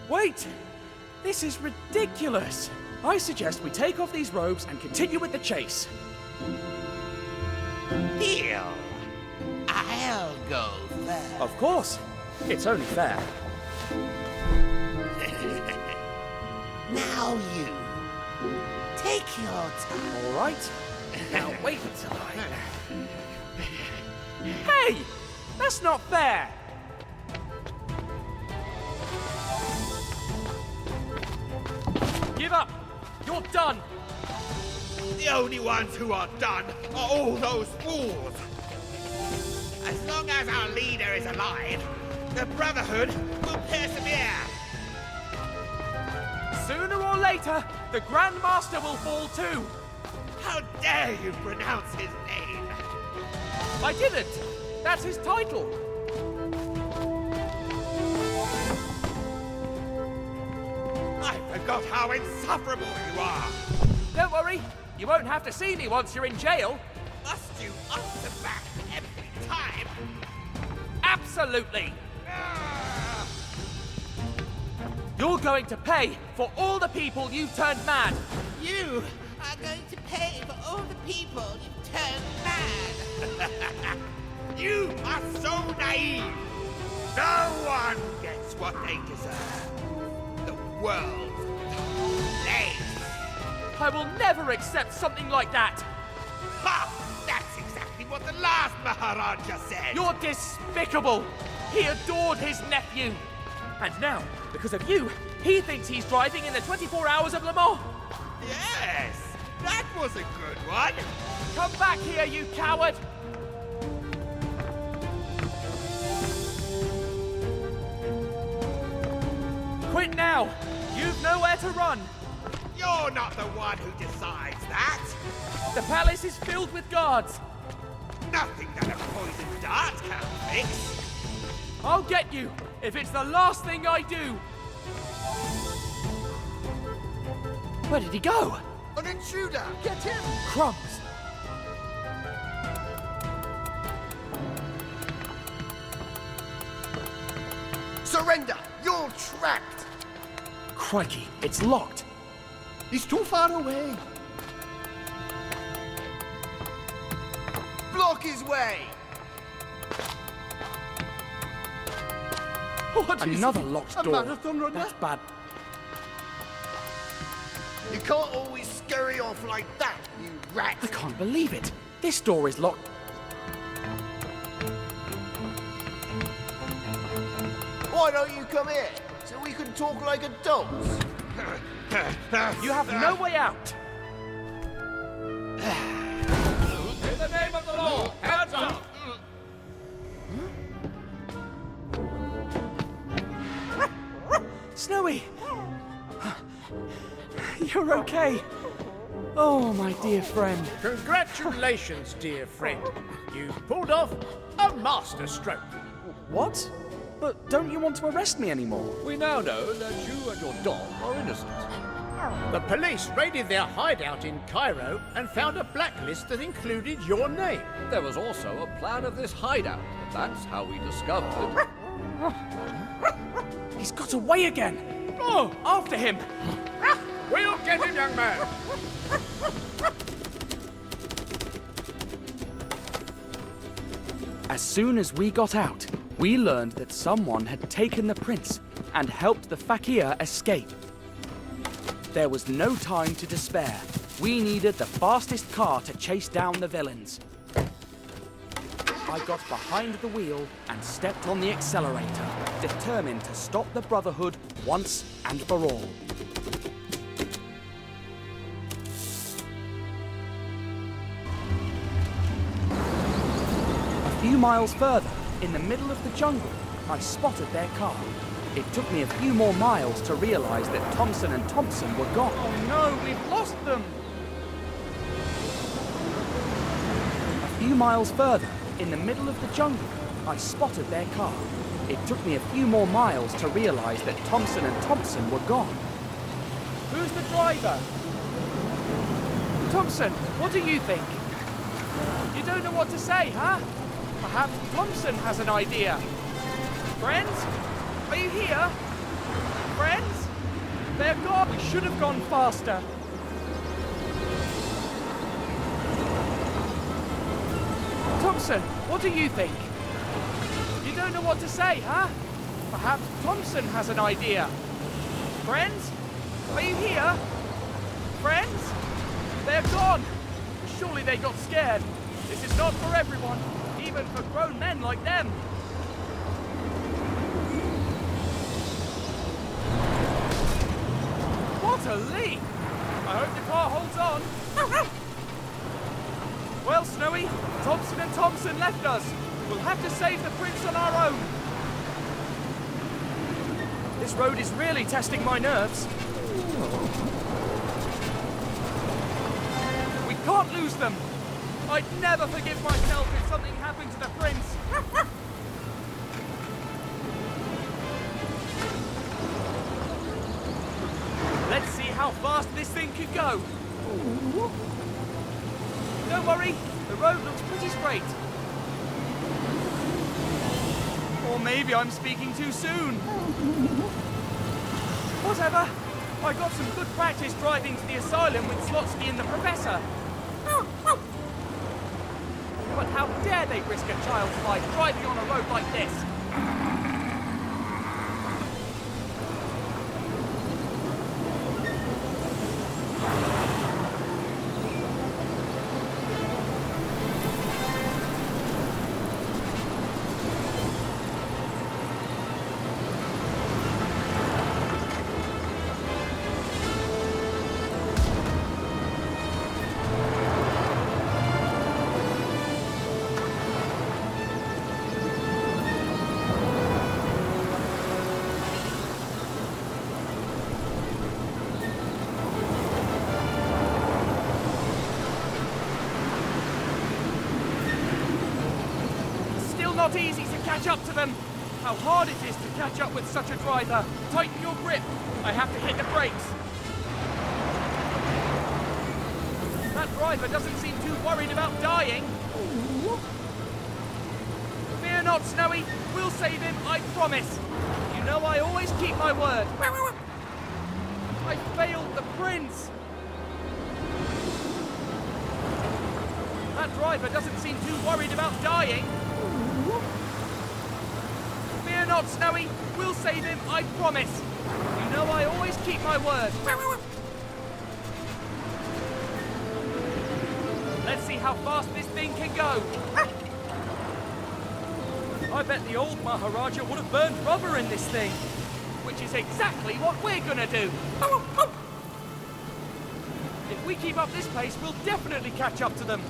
Wait! This is ridiculous! I suggest we take off these robes and continue with the chase. Deal. I'll go first. Of course. It's only fair. Now you. Take your time. All right. Now wait until I... Hey! That's not fair! Give up! You're done! The only ones who are done are all those fools. As long as our leader is alive, the Brotherhood will persevere. Sooner or later, the Grand Master will fall too! How dare you pronounce his name? I didn't! That's his title! I forgot how insufferable you are. Don't worry, you won't have to see me once you're in jail. Must you answer back every time? Absolutely! Ah! You're going to pay for all the people you've turned mad! You are going to pay for all the people you've turned mad. You are so naive. No one gets what they deserve. The world's place. I will never accept something like that! Ha! That's exactly what the last Maharaja said. You're despicable! He adored his nephew! And now, because of you, he thinks he's driving in the 24 Hours of Le Mans! Yes! That was a good one! Come back here, you coward! Quit now! You've nowhere to run! You're not the one who decides that. The palace is filled with guards. Nothing that a poisoned dart can't fix. I'll get you if it's the last thing I do. Where did he go? An intruder! Get him! Crumbs. Surrender! You're trapped! Crikey, it's locked. He's too far away. Block his way! Another locked door. Marathon runner? That's bad. You can't always scurry off like that, you rat! I can't believe it. This door is locked. Why don't you come here, so we can talk like adults? You have no way out. In the name of the law, hands up! Snowy! You're okay. Oh, my dear friend. Congratulations, dear friend. You've pulled off a masterstroke. What? But don't you want to arrest me anymore? We now know that you and your dog are innocent. The police raided their hideout in Cairo and found a blacklist that included your name. There was also a plan of this hideout. That's how we discovered it. He's got away again. Oh, after him. We'll get him, young man. As soon as we got out, we learned that someone had taken the prince and helped the fakir escape. There was no time to despair. We needed the fastest car to chase down the villains. I got behind the wheel and stepped on the accelerator, determined to stop the Brotherhood once and for all. A few miles further, in the middle of the jungle, I spotted their car. It took me a few more miles to realize that Thompson and Thompson were gone. Oh no, we've lost them. A few miles further, in the middle of the jungle, I spotted their car. It took me a few more miles to realize that Thompson and Thompson were gone. Who's the driver? Thompson, what do you think? You don't know what to say, huh? Perhaps Thompson has an idea. Friends? Are you here? Friends? They're gone. We should have gone faster. Thompson, what do you think? You don't know what to say, huh? Perhaps Thompson has an idea. Friends? Are you here? Friends? They're gone. Surely they got scared. This is not for everyone, even for grown men like them. What a leap! I hope the car holds on. Well, Snowy, Thompson and Thompson left us. We'll have to save the prince on our own. This road is really testing my nerves. We can't lose them. I'd never forgive myself if something happened to the prince. Let's see how fast this thing can go. Don't worry, the road looks pretty straight. Or maybe I'm speaking too soon. Whatever. I got some good practice driving to the asylum with Slotsky and the professor. But how dare they risk a child's life driving on a road like this? not easy to catch up to them. How hard it is to catch up with such a driver. Tighten your grip. I have to hit the brakes. That driver doesn't seem too worried about dying. Fear not, Snowy. We'll save him, I promise. You know I always keep my word. I failed the prince. That driver doesn't seem too worried about dying. Fear not, Snowy. We'll save him, I promise. You know I always keep my word. Let's see how fast this thing can go. I bet the old Maharaja would have burned rubber in this thing, which is exactly what we're gonna do. If we keep up this pace, we'll definitely catch up to them.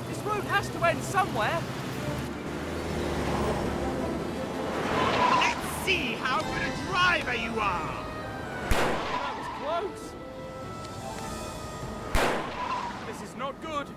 This road has to end somewhere. Let's see how good a driver you are! That was close. This is not good.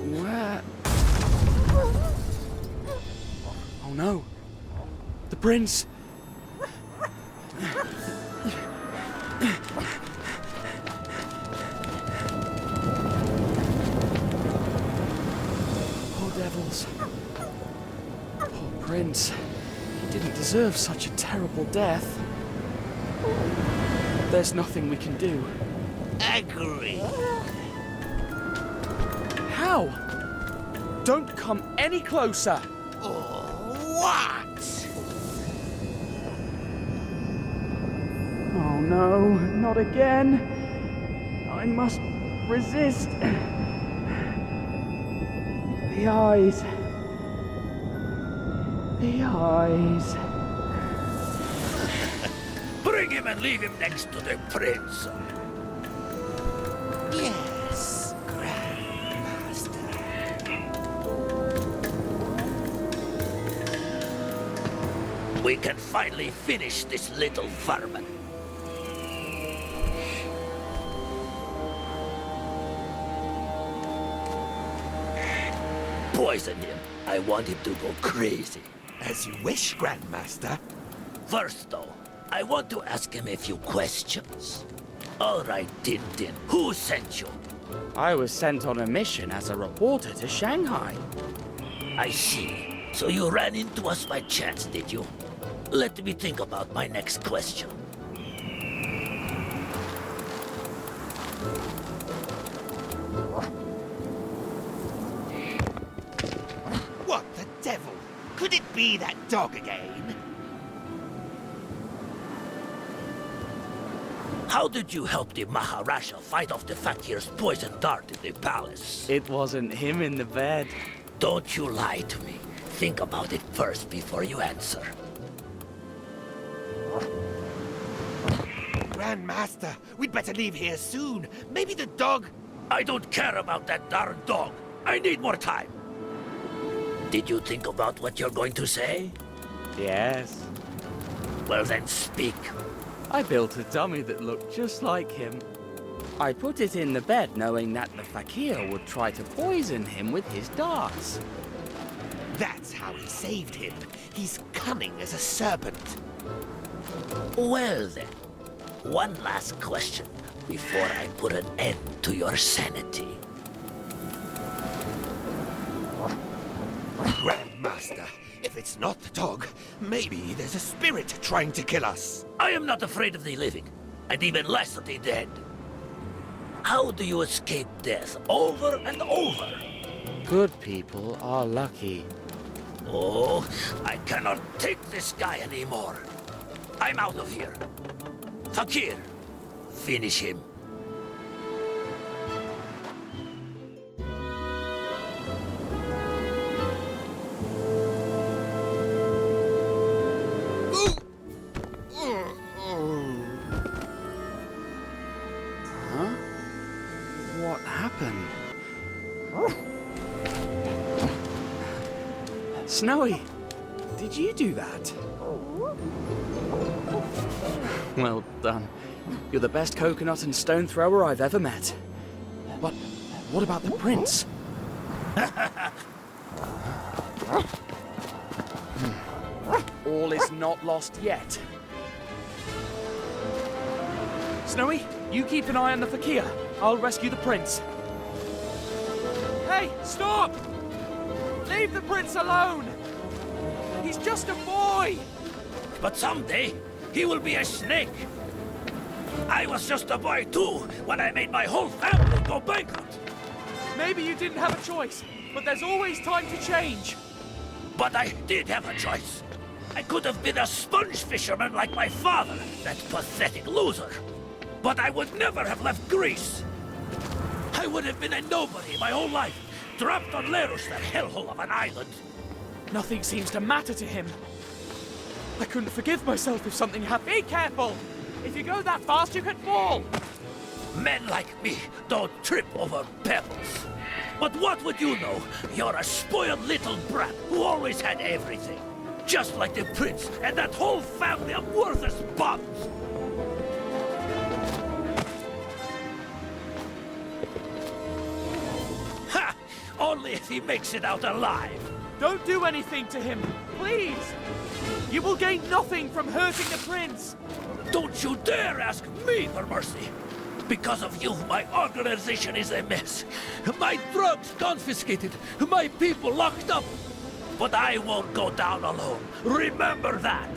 Where? Oh no! The prince! Poor devils. Poor prince. He didn't deserve such a terrible death. There's nothing we can do. Agree. How? Don't come any closer! What? Oh no, not again! I must resist. The eyes. The eyes. Bring him and leave him next to the prince. Yes, Grandmaster. We can finally finish this little vermin. Poison him. I want him to go crazy. As you wish, Grandmaster. First, though, I want to ask him a few questions. All right, Tintin, who sent you? I was sent on a mission as a reporter to Shanghai. I see. So you ran into us by chance, did you? Let me think about my next question. What the devil? Could it be that dog again? How did you help the Maharaja fight off the fakir's poison dart in the palace? It wasn't him in the bed. Don't you lie to me. Think about it first before you answer. Grandmaster, we'd better leave here soon. Maybe the dog... I don't care about that darn dog. I need more time. Did you think about what you're going to say? Yes. Well then, speak. I built a dummy that looked just like him. I put it in the bed knowing that the fakir would try to poison him with his darts. That's how he saved him. He's cunning as a serpent. Well then, one last question before I put an end to your sanity. Grandmaster, if it's not the dog, maybe there's a spirit trying to kill us. I am not afraid of the living, and even less of the dead. How do you escape death over and over? Good people are lucky. Oh, I cannot take this guy anymore. I'm out of here. Fakir, finish him. what happened. Snowy, did you do that? Well done. You're the best coconut and stone thrower I've ever met. But what about the prince? All is not lost yet. Snowy, you keep an eye on the fakir. I'll rescue the prince. Hey, stop! Leave the prince alone! He's just a boy! But someday, he will be a snake. I was just a boy too when I made my whole family go bankrupt. Maybe you didn't have a choice, but there's always time to change. But I did have a choice. I could have been a sponge fisherman like my father, that pathetic loser. But I would never have left Greece. I would have been a nobody my whole life, trapped on Lerus, that hellhole of an island. Nothing seems to matter to him. I couldn't forgive myself if something happened. Be careful! If you go that fast, you could fall! Men like me don't trip over pebbles. But what would you know? You're a spoiled little brat who always had everything. Just like the prince and that whole family of worthless bums. Ha! Only if he makes it out alive. Don't do anything to him, please! You will gain nothing from hurting the prince! Don't you dare ask me for mercy! Because of you, my organization is a mess. My drugs confiscated, my people locked up. But I won't go down alone. Remember that!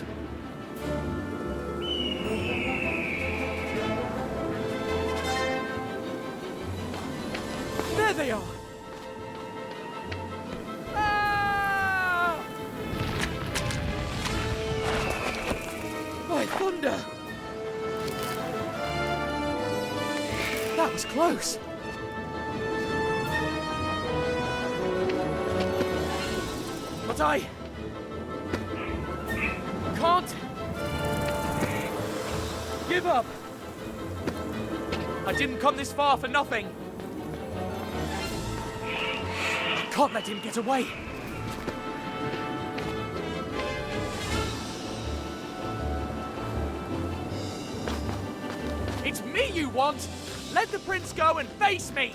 There they are! Ah! My thunder! That was close. But I can't give up. I didn't come this far for nothing. I can't let him get away. It's me you want! Let the prince go and face me!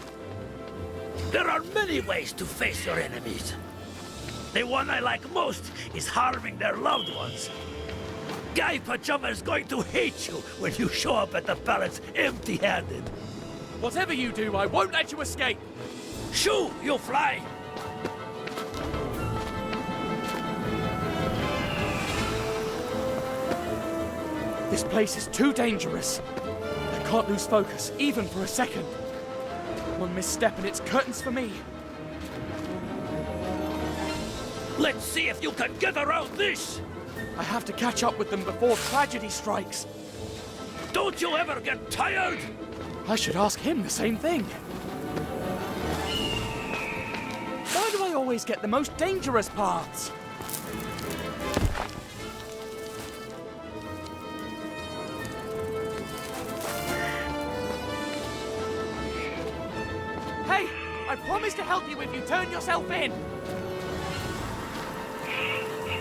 There are many ways to face your enemies. The one I like most is harming their loved ones. GAIPAJAMA is going to hate you when you show up at the palace empty-handed. Whatever you do, I won't let you escape! Shoo, you fly! This place is too dangerous. I can't lose focus, even for a second. One misstep and it's curtains for me. Let's see if you can get around this! I have to catch up with them before tragedy strikes. Don't you ever get tired? I should ask him the same thing. Why do I always get the most dangerous paths? Hey, I promise to help you if you turn yourself in.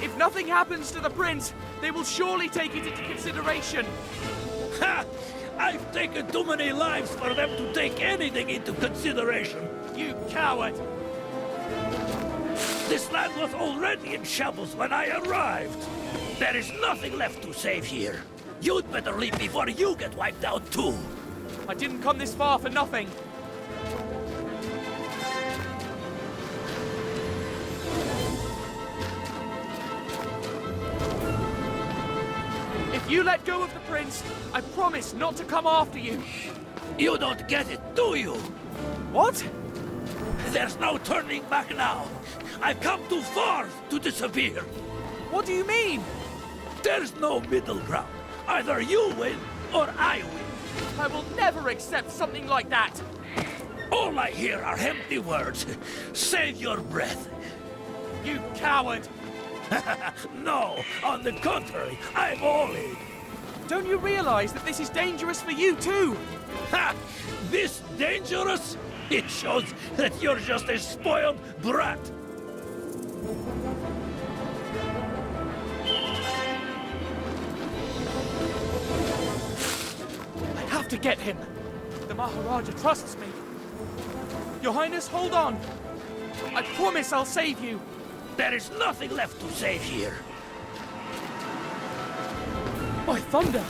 If nothing happens to the prince, they will surely take it into consideration. Ha! I've taken too many lives for them to take anything into consideration. You coward! This land was already in shambles when I arrived. There is nothing left to save here. You'd better leave before you get wiped out too. I didn't come this far for nothing. If you let go of the prince, I promise not to come after you. You don't get it, do you? What? There's no turning back now. I've come too far to disappear. What do you mean? There's no middle ground. Either you win or I win. I will never accept something like that. All I hear are empty words. Save your breath. You coward! No, on the contrary, I'm all in. Don't you realize that this is dangerous for you too? Ha! This dangerous? It shows that you're just a spoiled brat. I have to get him. The Maharaja trusts me. Your Highness, hold on. I promise I'll save you. There is nothing left to save here. By thunder!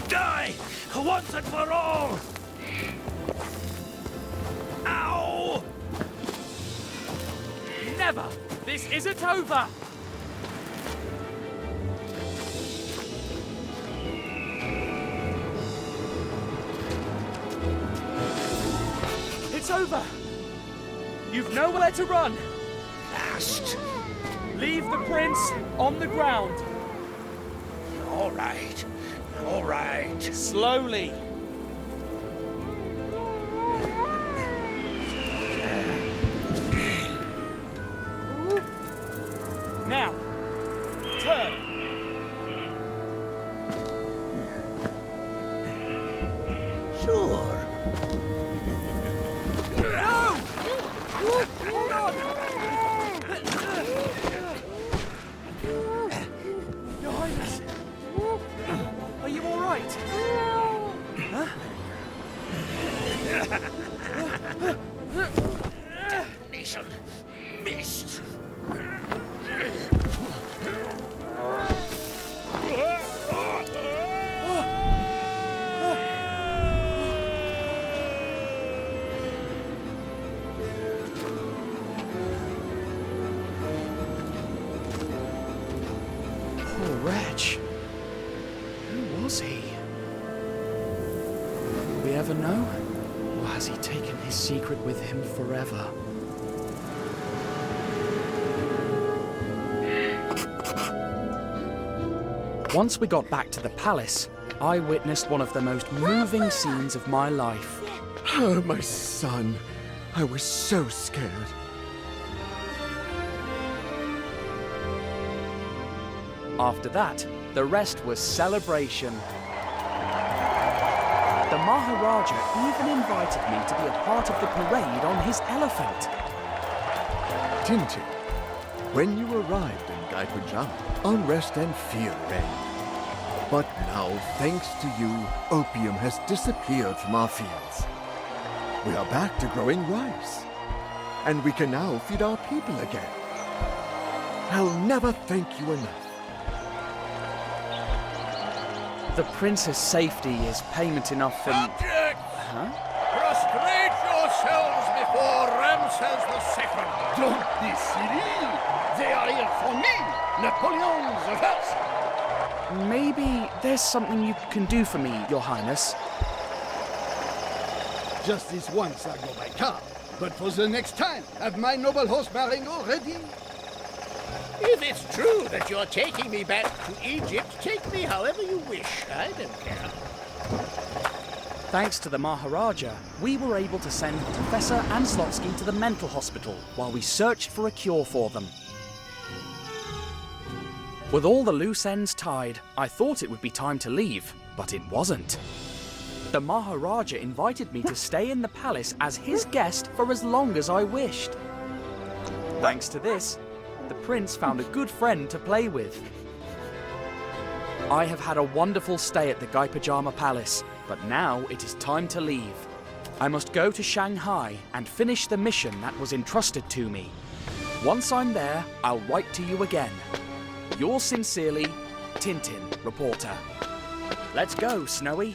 Die! Once and for all! Ow! Never! This isn't over! It's over! You've nowhere to run! Last. Leave the prince on the ground. All right. All right. Slowly. Now, turn. Sure. No! Hold on! Your Highness, are you all right? Huh? Nation missed. Poor wretch. Who was he? Will we ever know? Or has he taken his secret with him forever? Once we got back to the palace, I witnessed one of the most moving scenes of my life. Oh, my son. I was so scared. After that, the rest was celebration. The Maharaja even invited me to be a part of the parade on his elephant. Tintin, when you arrived in GAIPAJAMA, unrest and fear reigned. But now, thanks to you, opium has disappeared from our fields. We are back to growing rice. And we can now feed our people again. I'll never thank you enough. The prince's safety is payment enough for... Subjects! Huh? Prostrate yourselves before Ramses II. Don't be silly. They are here for me, Napoleon the First. Maybe there's something you can do for me, Your Highness. Just this once I go by car, but for the next time, have my noble horse Marengo ready. If it's true that you're taking me back to Egypt, take me however you wish. I don't care. Thanks to the Maharaja, we were able to send Professor and Slotsky to the mental hospital while we searched for a cure for them. With all the loose ends tied, I thought it would be time to leave, but it wasn't. The Maharaja invited me to stay in the palace as his guest for as long as I wished. Thanks to this, the prince found a good friend to play with. I have had a wonderful stay at the GAIPAJAMA Palace, but now it is time to leave. I must go to Shanghai and finish the mission that was entrusted to me. Once I'm there, I'll write to you again. Yours sincerely, Tintin, reporter. Let's go, Snowy.